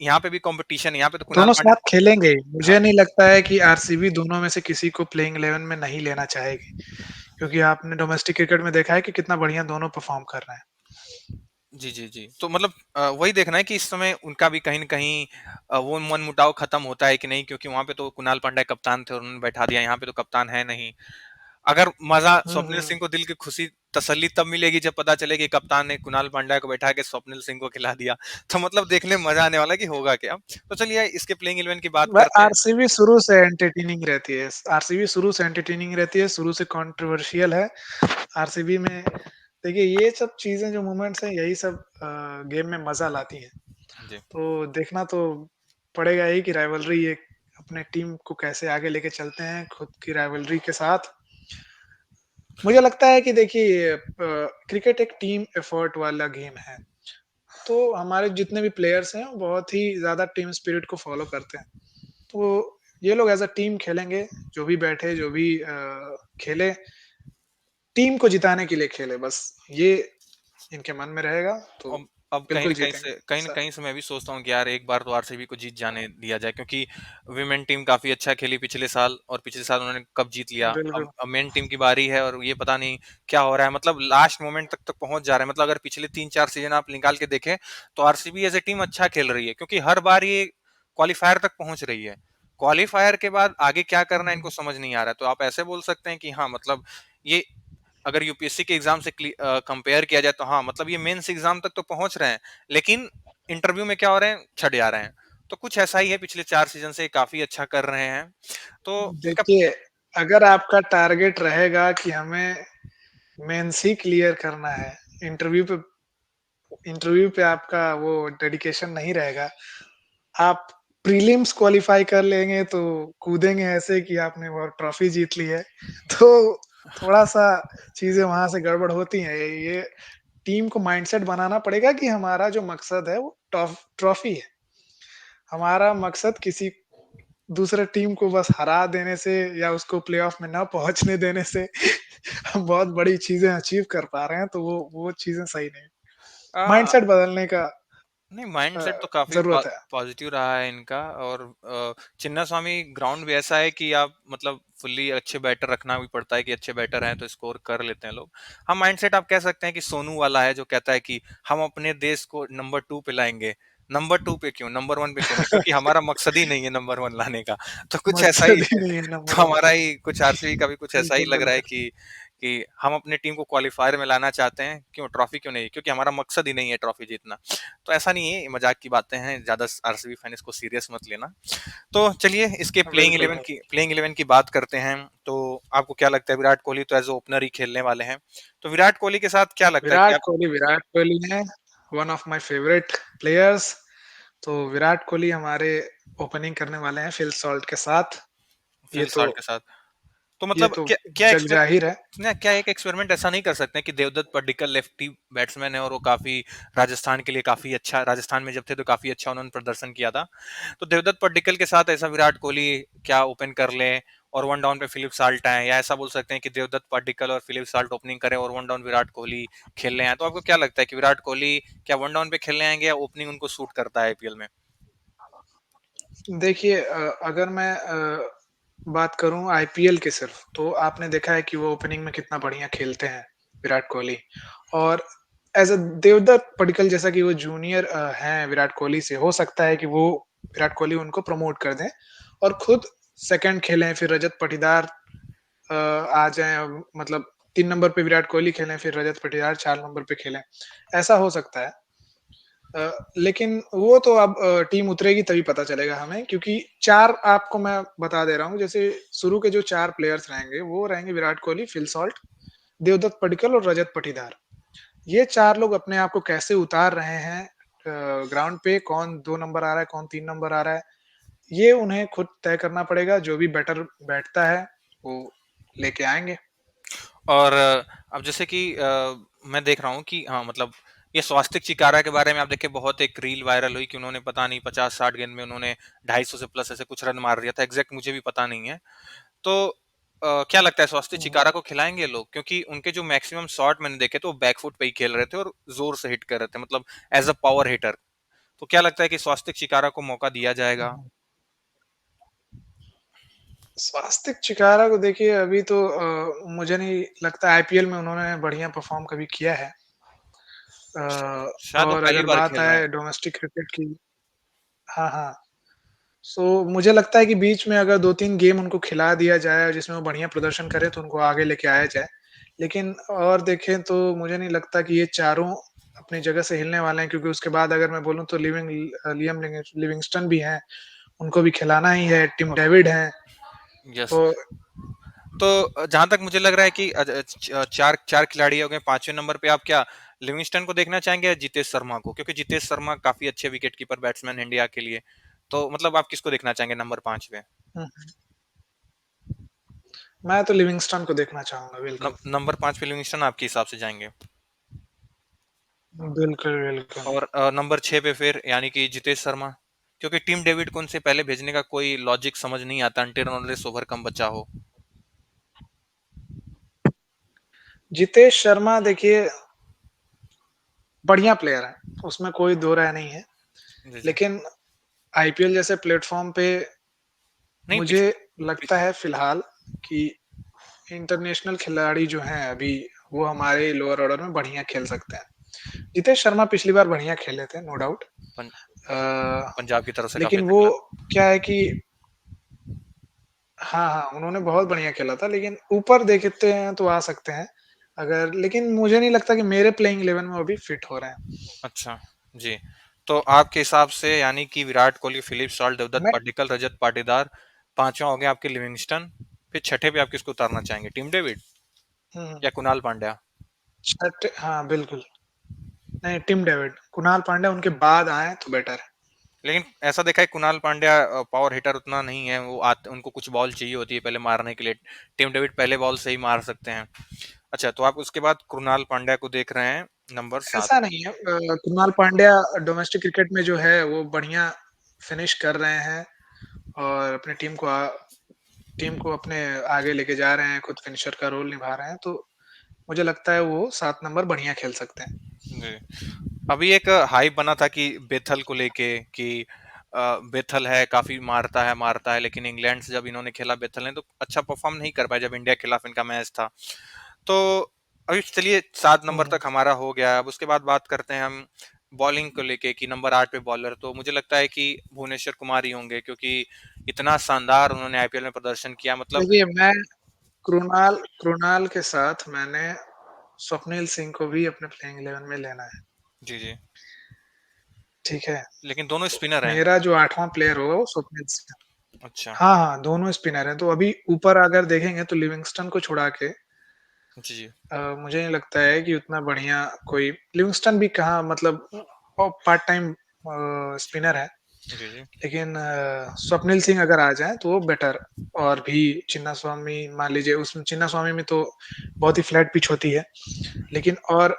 यहाँ पे भी कंपटीशन है, यहाँ पे तो कुणाल दोनों पांड्या। साथ खेलेंगे ही। हाँ, मुझे नहीं लगता है कि आरसीबी दोनों में से किसी को प्लेइंग 11 में नहीं लेना चाहेगी, क्योंकि आपने डोमेस्टिक क्रिकेट में देखा है कि कितना बढ़िया दोनों परफ़ॉर्म कर रहे हैं। जी, जी, जी। तो मतलब वही देखना है कि इस समय उनका भी कहीं न कहीं वो मनमुटाव खत्म होता है कि नहीं, क्योंकि वहाँ पे तो कुणाल पांड्या कप्तान थे और उन्होंने बैठा दिया, यहाँ पे तो कप्तान है नहीं। अगर मज़ा हुँ, स्वप्निल हुँ। सिंह को दिल की खुशी तसल्ली तब मिलेगी जब पता चले कि कप्तान ने कुणाल पांड्या को बैठा के स्वप्निल सिंह को खिला दिया। तो मतलब देखने में मज़ा आने वाला है कि होगा क्या? तो चलिए इसके प्लेइंग 11 की बात वह करते हैं। आरसीबी शुरू से एंटरटेनिंग रहती है। आरसीबी शुरू से एंटरटेनिंग रहती है, शुरू से कंट्रोवर्शियल है। आरसीबी में देखिए ये सब चीज़ें जो मोमेंट्स हैं यही सब गेम में मज़ा लाती हैं। जी। तो देखना तो पड़ेगा ही कि राइवलरी एक अपने टीम को कैसे आगे लेके चलते हैं खुद की राइवलरी के साथ। मुझे लगता है कि देखिए क्रिकेट एक टीम एफर्ट वाला गेम है। तो हमारे जितने भी प्लेयर्स हैं वो बहुत ही ज़्यादा टीम स्पिरिट को फ़ॉलो करते हैं। तो ये लोग एज़ अ टीम खेलेंगे, जो भी बैठे, जो भी खेले, टीम को जिताने के लिए खेले बस, ये इनके मन में रहेगा, तो अब बिल्कुल जीतेंगे। कहीं न स कहीं से मैं भी सोचता हूँ कि यार एक बार तो आरसीबी को जीत जाने दिया जाए, क्योंकि वुमेन टीम काफ़ी अच्छा खेली पिछले साल, और पिछले साल उन्होंने कप जीत लिया। बिल्कुल। अब मेन टीम की बारी है और ये पता नहीं क्या हो रहा है, मतलब लास्ट मोमेंट तक पहुँच जा रहे हैं। मतलब अगर पिछले 3-4 सीज़न आप निकाल के देखें, तो आरसीबी एज़ अ टीम अच्छा खेल रही है, क्योंकि हर बार ये क्वालीफायर तक पहुँच रही है। क्वालीफायर के बाद आगे क्या हुँ, करना है इनको हुँ। समझ नहीं आ रहा है। तो आप ऐसे बोल सकते हैं कि हाँ, मतलब ये अगर यूपीएससी के एग्जाम से कंपेयर किया जाए तो हाँ, मतलब ये मेंस एग्जाम तक तो पहुंच रहे हैं, लेकिन इंटरव्यू में क्या हो रहे हैं, छट जा रहे हैं। तो कुछ ऐसा ही है, पिछले 4 सीजन से काफी अच्छा कर रहे हैं। तो इनका देखिए, अगर आपका टारगेट रहेगा कि हमें मेंस ही क्लियर करना है, इंटरव्यू पे इंटरव्यू पे आपका वो डेडिकेशन नहीं रहेगा, आप प्रीलिम्स क्वालीफाई कर लेंगे तो कूदेंगे ऐसे कि आपने वो ट्रॉफी जीत ली है। तो थोड़ा-सा चीज़ें वहाँ से गड़बड़ होती हैं। ये टीम को माइंडसेट बनाना पड़ेगा कि हमारा जो मकसद है वो टॉफ ट्रॉफी है। हमारा मकसद किसी दूसरे टीम को बस हरा देने से या उसको प्लेऑफ में ना पहुँचने देने से हम बहुत बड़ी चीज़ें अचीव कर पा रहे हैं, तो वो चीज़ें सही नहीं। अ, माइंडसेट बदलने का नहीं, अ, माइंडसेट तो काफ़ी ज़रूरत है। पॉजिटिव रहा है इनका। और चिन्नास्वामी ग्राउंड भी ऐसा है कि आप मतलब फुल्ली अच्छे बैटर रखना भी पड़ता है कि अच्छे बैटर हैं तो स्कोर कर लेते हैं लोग। हाँ, माइंडसेट आप कह सकते हैं कि सोनू वाला है जो कहता है कि हम अपने देश को नंबर 2 पे लाएँगे। नंबर 2 पे क्यों? नंबर 1 पे क्यों नहीं? क्योंकि हमारा मकसद ही नहीं है नंबर 1 लाने का। तो कुछ ऐसा ही मकसद ही नहीं है तो नंबर 1 हमारा लाने ही कुछ आरसीबी का भी कुछ ऐसा ही बिल्कुल, लग रहा है बिल्कुल। कि हम अपने टीम को क्वालीफायर में लाना चाहते हैं। क्यों? ट्रॉफी क्यों नहीं? क्योंकि हमारा मकसद ही नहीं है ट्रॉफी जीतना। तो ऐसा नहीं है, मजाक की बातें हैं, ज्यादा आरसीबी फैन इसको सीरियस मत लेना। तो चलिए इसके बिल्कुल भाई। प्लेइंग 11 की बात करते हैं। तो आपको क्या लगता है, विराट कोहली तो एज ओपनर ही खेलने वाले हैं, तो विराट कोहली के साथ क्या लगता है कि आप विराट कोहली है one of my favourite players. तो विराट कोहली हमारे ओपनिंग करने वाले हैं फिल सॉल्ट के साथ। ये फील तो साल्ट के साथ, तो ये मतलब तो क्या क्या जग जाहिर है। क्या एक एक्सपेरिमेंट ऐसा नहीं कर सकते हैं कि देवदत्त पड्डीकल लेफ्टी बैट्समैन है और वो काफी राजस्थान के लिए काफी अच्छा, राजस्थान में जब थे तो काफी अच्छा उन्होंने प्रदर्शन किया था। तो देवदत्त पड्डीकल के साथ ऐसा विराट कोहली क्या ओपन कर ले और वन डाउन पे फिलिप साल्ट आए, या ऐसा बोल सकते हैं कि देवदत्त पड्डीकल और फिलिप साल्ट ओपनिंग करें और वन डाउन विराट कोहली खेलने आए? तो आपको क्या लगता है कि विराट कोहली क्या वन डाउन पे खेलने आएंगे या ओपनिंग उनको सूट करता है आईपीएल में? देखिए अगर मैं बात करूँ आईपीएल की सिर्फ, तो आपने देखा है कि वो ओपनिंग में कितना बढ़िया खेलते हैं, विराट कोहली। और एज़ अ देवदत्त पडिक्कल जैसा कि वो जूनियर हैं विराट कोहली से, हो सकता है कि वो विराट कोहली उनको प्रमोट कर दें और खुद सेकंड खेलें, फिर रजत पाटीदार आ जाएँ मतलब 3 नंबर पे विराट कोहली खेलें, फिर रजत पाटीदार 4 नंबर पे खेलें, ऐसा हो सकता है। लेकिन वो तो अब टीम उतरेगी तभी पता चलेगा हमें क्योंकि 4 आपको मैं बता दे रहा हूँ, जैसे शुरू के जो 4 प्लेयर्स रहेंगे, वो रहेंगे विराट कोहली, फिल सॉल्ट, देवदत्त पडिक्कल और रजत पाटीदार। ये 4 लोग अपने आप को कैसे उतार रहे हैं ग्राउंड पे, कौन 2 नंबर आ रहा है, कौन 3 नंबर आ रहा है, ये उन्हें खुद तय करना पड़ेगा, जो भी बैटर बैठता है, वो लेके आएँगे। और अब जैसे कि मैं देख रहा हूँ कि हाँ मतलब ये स्वास्तिक चिकारा के बारे में आप देखें, बहुत एक रील वायरल हुई कि उन्होंने पता नहीं 50-60 गेंद में उन्होंने 250 से प्लस ऐसे कुछ रन मार दिया था, एग्जैक्ट मुझे भी पता नहीं है। तो क्या लगता है स्वास्तिक हुँ, चिकारा को खिलाएंगे ये लोग? क्योंकि उनके जो मैक्सिमम शॉट मैंने देखे तो वो बैकफुट पे ही खेल रहे थे और जोर से हिट कर रहे थे, मतलब एज अ पावर हिटर। तो क्या लगता है कि स्वास्तिक चिकारा को मौका दिया जाएगा? हुँ। स्वास्तिक चिकारा को देखिए अभी तो मुझे नहीं लगता आईपीएल में उन्होंने बढ़िया परफ़ॉर्म कभी किया है। शायद वो और पहली अगर बार बात खेल रहे हैं। आए डोमेस्टिक क्रिकेट की हाँ, हाँ। सो मुझे लगता है कि बीच में अगर 2-3 गेम उनको खिला दिया जाए जिसमें वो बढ़िया प्रदर्शन करें तो उनको आगे लेके आया जाए। लेकिन और देखें तो मुझे नहीं लगता कि ये चारों अपनी जगह से हिलने वाले हैं क्योंकि उसके बाद अगर मैं बोलूँ तो लियम लिविंगस्टन भी हैं, उनको भी खिलाना ही है, टिम डेविड हैं। यस। तो तो जहां तक मुझे लग रहा है कि चार चार खिलाड़ी हो गए, पांचवें नंबर पे आप क्या लिविंगस्टन को देखना चाहेंगे या जितेश शर्मा को? क्योंकि जितेश शर्मा काफी अच्छे विकेट कीपर बैट्समैन हैं इंडिया के लिए। तो मतलब आप किसको देखना चाहेंगे नंबर 5 पे? हुँ, मैं तो लिविंगस्टन को देखना चाहूँगा, बिल्कुल। नंबर 5 पे लिविंगस्टन आपके हिसाब से जाएंगे? बिल्कुल, बिल्कुल। और नंबर 6 पे फिर यानी कि जितेश शर्मा? क्योंकि टीम डेविड को उनसे पहले भेजने का कोई लॉजिक समझ नहीं आता, अनटिल अनलेस ओवर कम बचा हो। जितेश शर्मा देखिए बढ़िया प्लेयर है, उसमें कोई दो राय नहीं है। जी जी। लेकिन आईपीएल जैसे प्लेटफ़ॉर्म पे नहीं मुझे पिछ, लगता है फ़िलहाल कि इंटरनेशनल खिलाड़ी जो हैं अभी, वो हमारे लोअर ऑर्डर में बढ़िया खेल सकते हैं। जितेश शर्मा पिछली बार बढ़िया खेले थे, नो डाउट। पं, अ, पंजाब की तरफ से काफी लेकिन अच्छा वो खेला। क्या है कि हाँ, हाँ, उन्होंने बहुत बढ़िया खेला था, लेकिन ऊपर देखते हैं तो आ सकते हैं। अगर लेकिन मुझे नहीं लगता कि मेरे प्लेइंग 11 में वो अभी फिट हो रहे हैं। अच्छा, जी। तो आपके हिसाब से यानी कि विराट कोहली, फिलिप सॉल्ट, देवदत्त मैं पड्डीकल, रजत पाटीदार, 5वां हो गया आपके लिविंगस्टन, फिर छठे पे आप किसको उतारना चाहेंगे? टिम डेविड हुँ, या कुणाल पांड्या? छठे हाँ, बिल्कुल। नहीं, टिम डेविड, कुणाल पांड्या उनके बाद आएँ तो बेटर है। लेकिन ऐसा देखा है कुणाल पांड्या पावर हिटर उतना नहीं है, वो आते उनको कुछ बॉल चाहिए होती है पहले मारने के लिए। टिम डेविड पहले बॉल से ही मार सकते हैं। अच्छा, तो आप उसके बाद कुणाल पांड्या को देख रहे हैं नंबर 7 ऐसा पे। नहीं है कुणाल पांड्या डोमेस्टिक क्रिकेट में जो है वो बढ़िया फिनिश कर रहे हैं और अपनी टीम को अपने आगे लेके जा रहे हैं, खुद फिनिशर का रोल निभा रहे हैं, तो मुझे लगता है वो 7 नंबर बढ़िया खेल सकते हैं। जी। अभी एक हाइप बना था कि बेथल को लेके कि बेथल है काफी मारता है, लेकिन इंग्लैंड से जब इन्होंने खेला बेथल ने तो अच्छा परफॉर्म नहीं कर पाया जब इंडिया के खिलाफ इनका मैच था। तो अभी चलिए 7 नंबर हुँ, तक हमारा हो गया। अब उसके बाद बात करते हैं हम बॉलिंग को लेके कि नंबर 8 पे बॉलर तो मुझे लगता है कि भुवनेश्वर कुमार ही होंगे, क्योंकि इतना शानदार उन्होंने आईपीएल में प्रदर्शन किया, मतलब। देखिए मैं कृणाल कृणाल के साथ मैंने स्वप्निल सिंह को भी अपने प्लेइंग 11 में लेना है, जी जी। ठीक है? लेकिन दोनों तो स्पिनर हैं। मेरा जो 8वाँ प्लेयर होगा वो स्वप्निल सिंह। अच्छा। हाँ, हाँ, दोनों स्पिनर हैं, तो अभी ऊपर अगर देखेंगे तो लिविंगस्टन को छुड़ा के जी जी। मुझे नहीं लगता है कि उतना बढ़िया कोई लिविंगस्टन भी कहाँ मतलब पार्ट टाइम स्पिनर है। जी जी। लेकिन स्वप्निल सिंह अगर आ जाएँ तो वो बेटर और भी चिन्नास्वामी मान लीजिए उसमें चिन्नास्वामी में तो बहुत ही फ्लैट पिच होती है। लेकिन और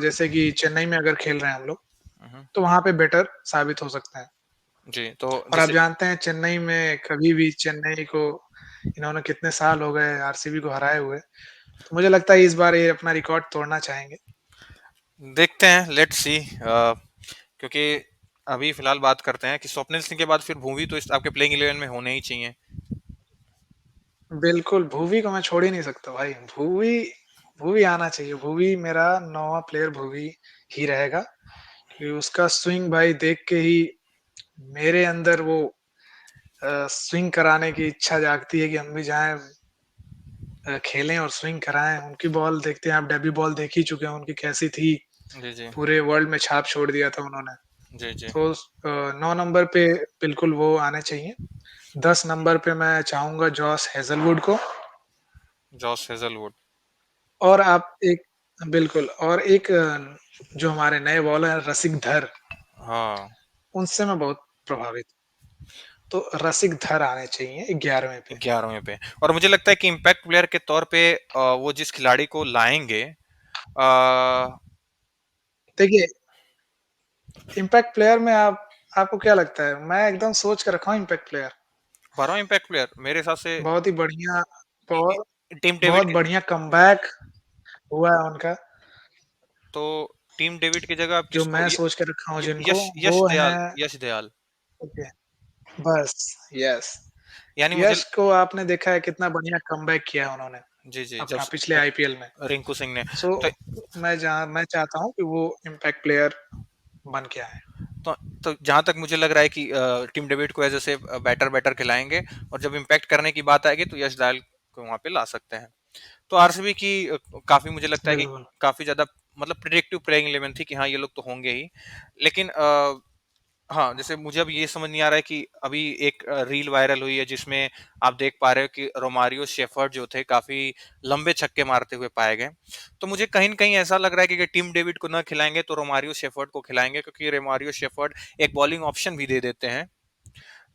जैसे कि चेन्नई में अगर खेल रहे हैं हम लोग, हम्म, तो वहाँ पे बेटर साबित हो सकते हैं। जी तो और आप जैसे। जानते हैं चेन्नई में कभी भी चेन्नई को इन्होंने कितने साल हो गए आरसीबी को हराए हुए। तो मुझे लगता है इस बार ये अपना रिकॉर्ड तोड़ना चाहेंगे। देखते हैं, लेट्स सी। क्योंकि अभी फिलहाल बात करते हैं कि स्वप्निल सिंह के बाद फिर भूवी तो इस आपके प्लेइंग 11 में होने ही चाहिए। बिल्कुल, भुवी को मैं छोड़ ही नहीं सकता भाई। भुवी भुवी आना चाहिए। भुवी मेरा 9वाँ प्लेयर भुवी ही रहेगा, क्योंकि उसका स्विंग भाई देख के ही मेरे अंदर वो स्विंग कराने की इच्छा जागती है कि हम भी जाएँ खेलें और स्विंग कराएँ। उनकी बॉल देखते हैं आप डेब्यू बॉल देख ही चुके हैं उनकी कैसी थी। जी जी। पूरे वर्ल्ड में छाप छोड़ दिया था उन्होंने। जी जी। तो 9 नंबर पे बिल्कुल वो आने चाहिए। 10 नंबर पे मैं चाहूँगा जॉस हेज़लवुड को जॉस हेजलवुड। और आप एक बिल्कुल और एक जो हमारे नए बॉलर हैं रसिक धर, हाँ। उनसे मैं बहुत प्रभावित हूँ। तो रसिक धर आने चाहिए 11वें पे। 11वें पे। और मुझे लगता है कि इम्पैक्ट प्लेयर के तौर पे वो जिस खिलाड़ी को लाएंगे, देखिए, इम्पैक्ट प्लेयर में आप आपको क्या लगता है? मैं एकदम सोच के रखा हूँ इम्पैक्ट प्लेयर। 12वां इम्पैक्ट प्लेयर मेरे हिसाब से बहुत ही बढ़िया बहुत टीम डेविड बहुत के। बढ़िया कमबैक हुआ है उनका। तो टीम डेविड की जगह आप जो किसको मैं सोच के रखा हूँ जिनको, यश वो यश दयाल, हैं यश दयाल। ओके, बस, यस। यानी मुझे। यश को आपने देखा है कितना बढ़िया कमबैक किया है उन्होंने, जी जी। अपना पिछले आईपीएल में। रिंकू सिंह ने। सो तो मैं चाहता हूँ कि वो इम्पैक्ट प्लेयर बन के आए। तो, तो जहां तक मुझे लग रहा है कि टीम डेविड को एज से बैटर बैटर खिलाएंगे, और जब इम्पैक्ट करने की बात आएगी तो यश दयाल को वहां पे ला सकते हैं। तो आरसीबी की काफी मुझे लगता है कि बिल्कुल। काफी ज्यादा मतलब प्रिडिक्टिव प्लेइंग 11 थी कि हाँ ये लोग तो होंगे ही। लेकिन हाँ, जैसे मुझे अब ये समझ नहीं आ रहा है कि अभी एक रील वायरल हुई है जिसमें आप देख पा रहे हो कि रोमारियो शेफर्ड जो थे काफी लंबे छक्के मारते हुए पाए गए। तो मुझे कहीं न कहीं ऐसा लग रहा है कि अगर टीम डेविड को ना खिलाएंगे तो रोमारियो शेफर्ड को खिलाएंगे, क्योंकि रोमारियो शेफर्ड एक बॉलिंग ऑप्शन भी दे देते हैं।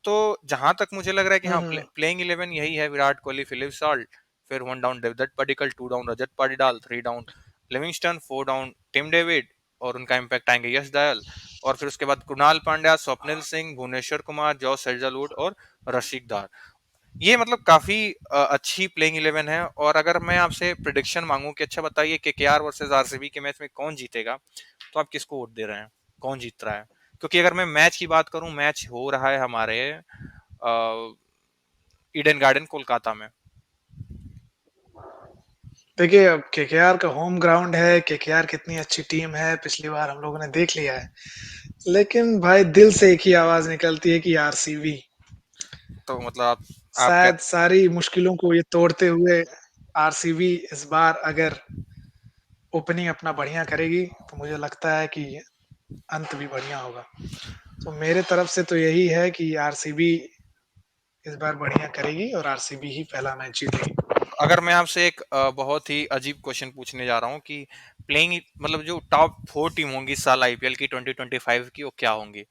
तो जहां तक मुझे लग रहा है कि हुँ, हाँ, हुँ। प्लेइंग 11 यही है: विराट कोहली, फिलिप सॉल्ट, फिर 1 down David Padikkal, 2 down Rajat Patidar, 3 down Livingstone, 4 down Tim David, और उनका इम्पैक्ट आएंगे यश दयाल। और फिर उसके बाद कुणाल पांड्या, स्वप्निल सिंह, भुवनेश्वर कुमार, जॉस हेजलवुड और रशीक दार। ये मतलब काफी अच्छी प्लेइंग 11 है। और अगर मैं आपसे प्रिडिक्शन मांगू कि अच्छा बताइए केकेआर वर्सेस आरसीबी के मैच में कौन जीतेगा, तो आप किसको वोट दे रहे हैं, कौन जीत रहा है? क्योंकि अगर मैं मैच की बात करूं, मैच हो रहा है हमारे ईडन गार्डन कोलकाता में। देखिए, अब केकेआर का होम ग्राउंड है, केकेआर कितनी अच्छी टीम है, पिछली बार हम लोगों ने देख लिया है। लेकिन भाई दिल से एक ही आवाज़ निकलती है कि आरसीबी। तो मतलब आप क्या। शायद सारी मुश्किलों को ये तोड़ते हुए आरसीबी इस बार अगर ओपनिंग अपना बढ़िया करेगी, तो मुझे लगता है कि अंत भी बढ़िया होगा। तो मेरे तरफ से तो यही है कि आरसीबी इस बार बढ़िया करेगी और आरसीबी ही पहला मैच जीतेगी। अगर मैं आपसे एक बहुत ही अजीब क्वेश्चन पूछने जा रहा हूँ कि प्लेइंग मतलब जो टॉप 4 टीम होंगी इस साल आईपीएल की 2025 की, वो क्या होंगी?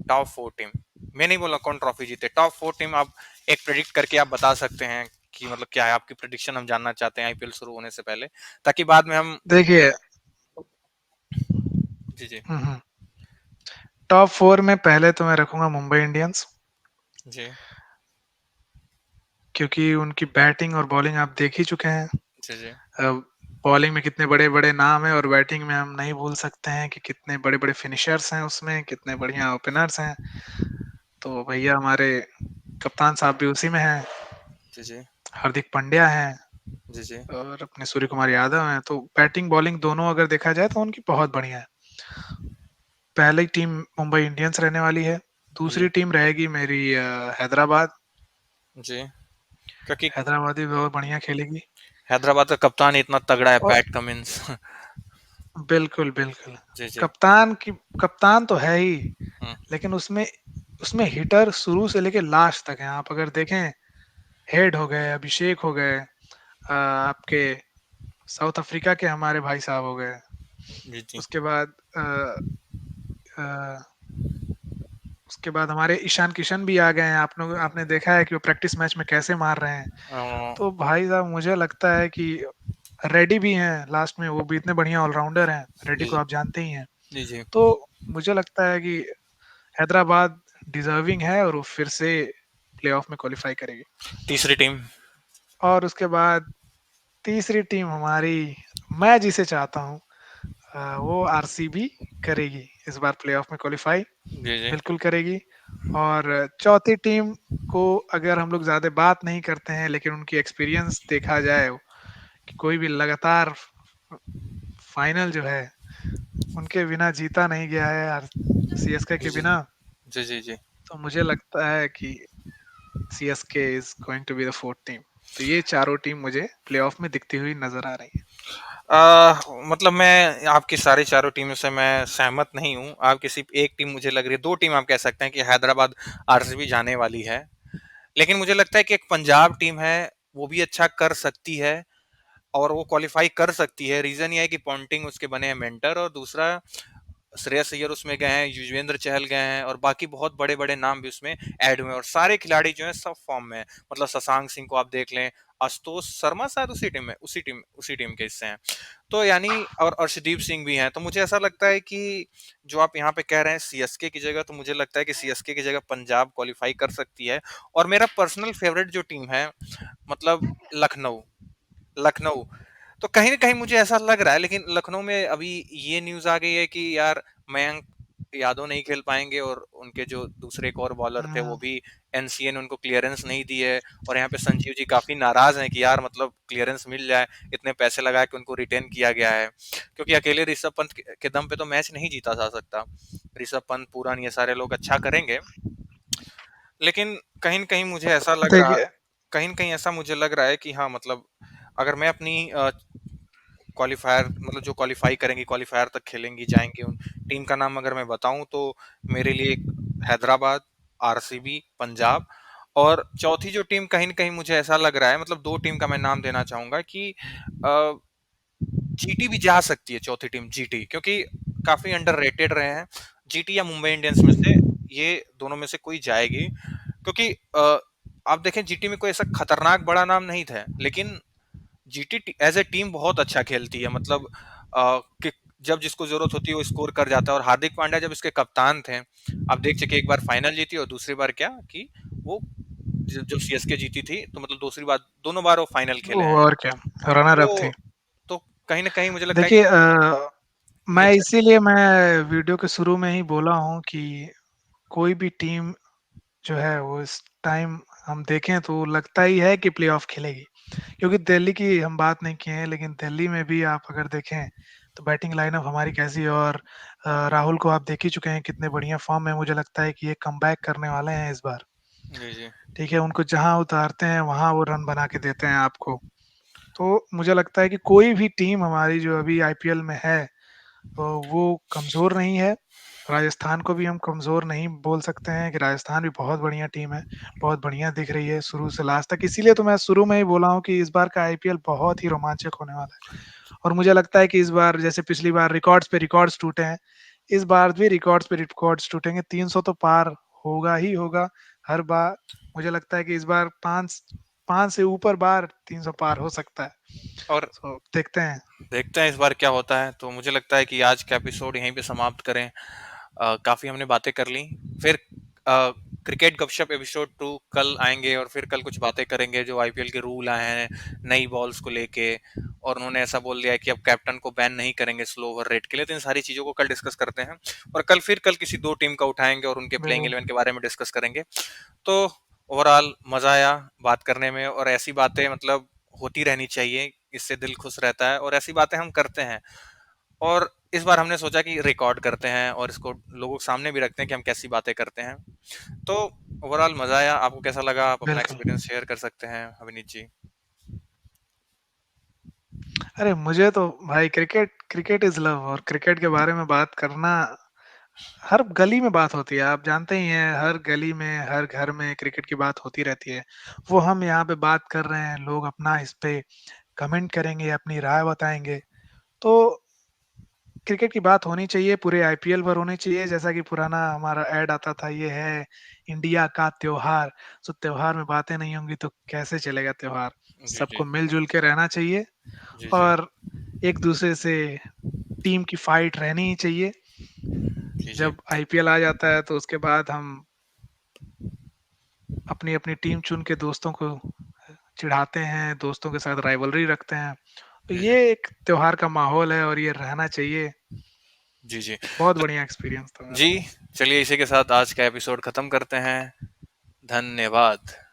Top 4 team. मैं नहीं बोला कौन ट्रॉफी जीते, टॉप 4 टीम आप एक प्रेडिक्ट करके आप बता सकते हैं कि मतलब क्या है आपकी प्रेडिक्शन, हम जानना चाहते हैं आईपीएल शुरू होने से पहले, ताकि बाद में हम। देखिए जी जी। हुँ, हुँ। टॉप 4 में पहले तो मैं रखूँगा मुंबई इंडियंस, जी क्योंकि उनकी बैटिंग और बॉलिंग आप देख ही चुके हैं। जी, जी। अ, बॉलिंग में कितने बड़े-बड़े नाम हैं और बैटिंग में हम नहीं भूल सकते हैं कि कितने बड़े-बड़े फिनिशर्स हैं उसमें, कितने बढ़िया ओपनर्स हैं। तो भैया हमारे कप्तान साहब भी उसी में हैं, जी, जी। हार्दिक पांड्या हैं जी, जी। और अपने सूर्य कुमार यादव हैं। तो बैटिंग, बॉलिंग दोनों अगर देखा जाए तो उनकी बहुत बढ़िया है। पहली टीम मुंबई इंडियंस रहने वाली है, जी, दूसरी टीम रहेगी मेरी हैदराबाद। जी। क्योंकि हैदराबाद भी बहुत बढ़िया खेलेगी हैदराबाद का कप्तान ही इतना तगड़ा है, और पैट कमिंस। बिल्कुल, बिल्कुल। जी, जी। कप्तान तो है ही, हुँ। लेकिन उसमें उसमें हिटर शुरू से लेके लास्ट तक हैं। आप अगर देखें, हेड हो गए, अभिषेक हो गए, आपके साउथ अफ्रीका के हमारे भाई साहब हो गए। जी, जी। उसके बाद अ, उसके बाद हमारे ईशान किशन भी आ गए हैं। आपने देखा है कि वो प्रैक्टिस मैच में कैसे मार रहे हैं। अ, तो भाई साहब मुझे लगता है कि रेड्डी भी हैं लास्ट में, वो भी इतने बढ़िया ऑलराउंडर हैं। रेड्डी जी, को जी। आप जानते ही हैं। जी, जी। तो मुझे लगता है कि हैदराबाद डिज़र्विंग है और वो फिर से प्लेऑफ में क्वालीफाई करेगी। तीसरी टीम? और उसके बाद तीसरी टीम हमारी, मैं जिसे चाहता हूँ, वो आरसीबी करेगी इस बार प्लेऑफ में क्वालीफाई, जी, जी। बिल्कुल करेगी। और चौथी टीम को अगर हम लोग ज़्यादा बात नहीं करते हैं, लेकिन उनकी एक्सपीरियंस देखा जाए कि कोई भी लगातार फाइनल जो है, उनके बिना जीता नहीं गया है यार, सीएसके जी, के जी। बिना। जी, जी, जी। तो मुझे लगता है कि CSK is going to be the fourth team. तो ये चारों टीम मुझे प्लेऑफ में दिखती हुई नज़र आ रही है। मतलब मैं आपकी सारी चारों टीमों से मैं सहमत नहीं हूँ। आपकी सिर्फ़ एक टीम मुझे लग रही है, 2 टीम आप कह सकते हैं कि हैदराबाद, आरसीबी जाने वाली है। लेकिन मुझे लगता है कि एक पंजाब टीम है, वो भी अच्छा कर सकती है और वो क्वालीफाई कर सकती है। रीज़न ये है कि पॉन्टिंग उसके बने हैं मेंटर, और दूसरा श्रेयस अय्यर उसमें गए हैं, युजवेंद्र चहल गए हैं और बाकी बहुत बड़े-बड़े नाम भी उसमें ऐड हुए हैं और सारे खिलाड़ी जो हैं सब फ़ॉर्म में हैं। मतलब शशांक सिंह को आप देख लें, आशुतोष शर्मा शायद उसी टीम के हिस्से हैं। तो यानी और अर्शदीप सिंह भी हैं। तो मुझे ऐसा लगता है कि जो आप यहाँ पे कह रहे हैं सीएसके की जगह, तो मुझे लगता है कि सीएसके की जगह पंजाब क्वालीफाई कर सकती है। और मेरा पर्सनल फेवरेट जो टीम है, मतलब लखनऊ। लखनऊ तो कहीं न कहीं मुझे ऐसा लग रहा है, लेकिन लखनऊ में अभी ये न्यूज़ आ गई है कि यार मयंक यादव नहीं खेल पाएँगे और उनके जो दूसरे एक और बॉलर थे, वो हुँ, भी एनसीए ने उनको क्लियरेंस नहीं दी है। और यहाँ पे संजीव जी काफ़ी नाराज़ हैं कि यार मतलब क्लियरेंस मिल जाए, इतने पैसे लगा के उनको रिटेन किया गया है। क्योंकि अकेले ऋषभ पंत के दम पे तो मैच नहीं जीता जा सकता। ऋषभ पंत, पूरन, ये सारे लोग अच्छा करेंगे। लेकिन कहीं न कहीं मुझे ऐसा लग रहा देखिए, कहीं न कहीं ऐसा मुझे लग रहा है कि हाँ, मतलब अगर मैं अपनी क्वालीफायर, मतलब जो क्वालीफाई करेंगी, क्वालीफायर तक खेलेंगी, जाएँगी, उन टीम का नाम अगर मैं बताऊँ तो मेरे लिए एक हैदराबाद, आरसीबी, पंजाब, और चौथी जो टीम कहीं न कहीं मुझे ऐसा लग रहा है, मतलब 2 टीम का मैं नाम देना चाहूँगा कि अ, जीटी भी जा सकती है, चौथी टीम जीटी, क्योंकि काफ़ी अंडररेटेड रहे हैं। जीटी या मुंबई इंडियंस में से ये दोनों में से कोई जाएगी, क्योंकि आप देखें जीटी में कोई ऐसा खतरनाक बड़ा नाम नहीं था, लेकिन जीटी एज ए टीम बहुत अच्छा खेलती है। मतलब कि जब जिसको जरूरत होती है वो स्कोर कर जाता है, और हार्दिक पांड्या जब इसके कप्तान थे, आप देख सके, एक बार फाइनल जीती और दूसरी बार क्या कि वो जो सीएसके जीती थी, तो मतलब दूसरी बार दोनों बार वो फाइनल खेले हैं। और क्या, रनर अप थे। तो तो कहीं ना कहीं मुझे लगता है देखिए, कि ये मैं इसीलिए मैं वीडियो के शुरू में ही बोला हूँ कि कोई भी टीम जो है वो इस टाइम हम देखें तो लगता ही है कि प्लेऑफ खेलेगी। क्योंकि दिल्ली की हम बात नहीं किए हैं, लेकिन दिल्ली में भी आप अगर देखें तो बैटिंग लाइनअप हमारी कैसी है। और राहुल को आप देख ही चुके हैं कितने बढ़िया फॉर्म में। मुझे लगता है कि ये कमबैक करने वाले हैं इस बार। जी, जी। ठीक है, उनको जहाँ उतारते हैं वहाँ वो रन बना के देते हैं आपको। तो मुझे लगता है कि कोई भी टीम हमारी जो अभी आईपीएल में है, वो कमज़ोर नहीं है। राजस्थान को भी हम कमज़ोर नहीं बोल सकते हैं कि राजस्थान भी बहुत बढ़िया टीम है, बहुत बढ़िया दिख रही है शुरू से लास्ट तक। इसीलिए तो मैं शुरू में ही बोला हूँ कि इस बार का आईपीएल बहुत ही रोमांचक होने वाला है। और मुझे लगता है कि इस बार जैसे पिछली बार रिकॉर्ड्स पे रिकॉर्ड्स टूटे हैं, इस बार भी रिकॉर्ड्स पे रिकॉर्ड्स टूटेंगे। 300 तो पार होगा ही होगा हर बार। मुझे लगता है कि इस बार 5 से ऊपर बार 300 पार हो सकता है। और तो देखते हैं। देखते हैं इस बार क्या होता है। तो मुझे लगता है कि आज का एपिसोड यहीं पे समाप्त करें। काफी हमने बातें कर ली। फिर क्रिकेट गपशप एपिसोड 2 कल आएँगे और फिर कल कुछ बातें करेंगे जो आईपीएल के रूल आए हैं, नई बॉल्स को लेके और उन्होंने ऐसा बोल दिया है कि अब कैप्टन को बैन नहीं करेंगे स्लो ओवर रेट के लिए, तो इन सारी चीज़ों को कल डिस्कस करते हैं और कल किसी 2 टीम का उठाएँगे और उनके प्लेइंग बिल्कुल। 11 के बारे में डिस्कस करेंगे। तो ओवरऑल मज़ा आया बात करने में और ऐसी बातें मतलब होती रहनी चाहिए, इससे दिल खुश रहता है और ऐसी बातें हम करते हैं। और इस बार हमने सोचा कि रिकॉर्ड करते हैं और इसको लोगों के सामने भी रखते हैं कि हम कैसी बातें करते हैं। तो ओवरऑल मज़ा आया, आपको कैसा लगा? आप अपना बिल्कुल। एक्सपीरियंस शेयर कर सकते हैं, अविनीत जी। अरे मुझे तो भाई क्रिकेट क्रिकेट इज़ लव और क्रिकेट के बारे में बात करना हर गली में बात होती है। आप जानते ही हैं हर गली में, हर घर में क्रिकेट की बात होती रहती है। वो हम यहाँ पे बात कर रहे हैं, लोग अपना इस पे कमेंट करेंगे, अपनी राय बताएँगे। तो क्रिकेट की बात होनी चाहिए, पूरे आईपीएल पर होनी चाहिए, जैसा कि पुराना हमारा ऐड आता था, ये है इंडिया का त्योहार। सो त्योहार में बातें नहीं होंगी तो कैसे चलेगा त्योहार? जी, जी। सबको मिल-जुल के रहना चाहिए जी, जी। और एक-दूसरे से टीम की फाइट रहनी ही चाहिए। जी, जी। जब आईपीएल आ जाता है तो उसके बाद हम अपनी-अपनी टीम चुन के दोस्तों को चिढ़ाते हैं, दोस्तों के साथ राइवलरी रखते हैं। तो जी, ये जी। एक त्योहार का माहौल है और ये रहना चाहिए। जी, जी। बहुत तो बढ़िया एक्सपीरियंस था मेरा। जी, चलिए इसी के साथ आज का एपिसोड खत्म करते हैं। धन्यवाद।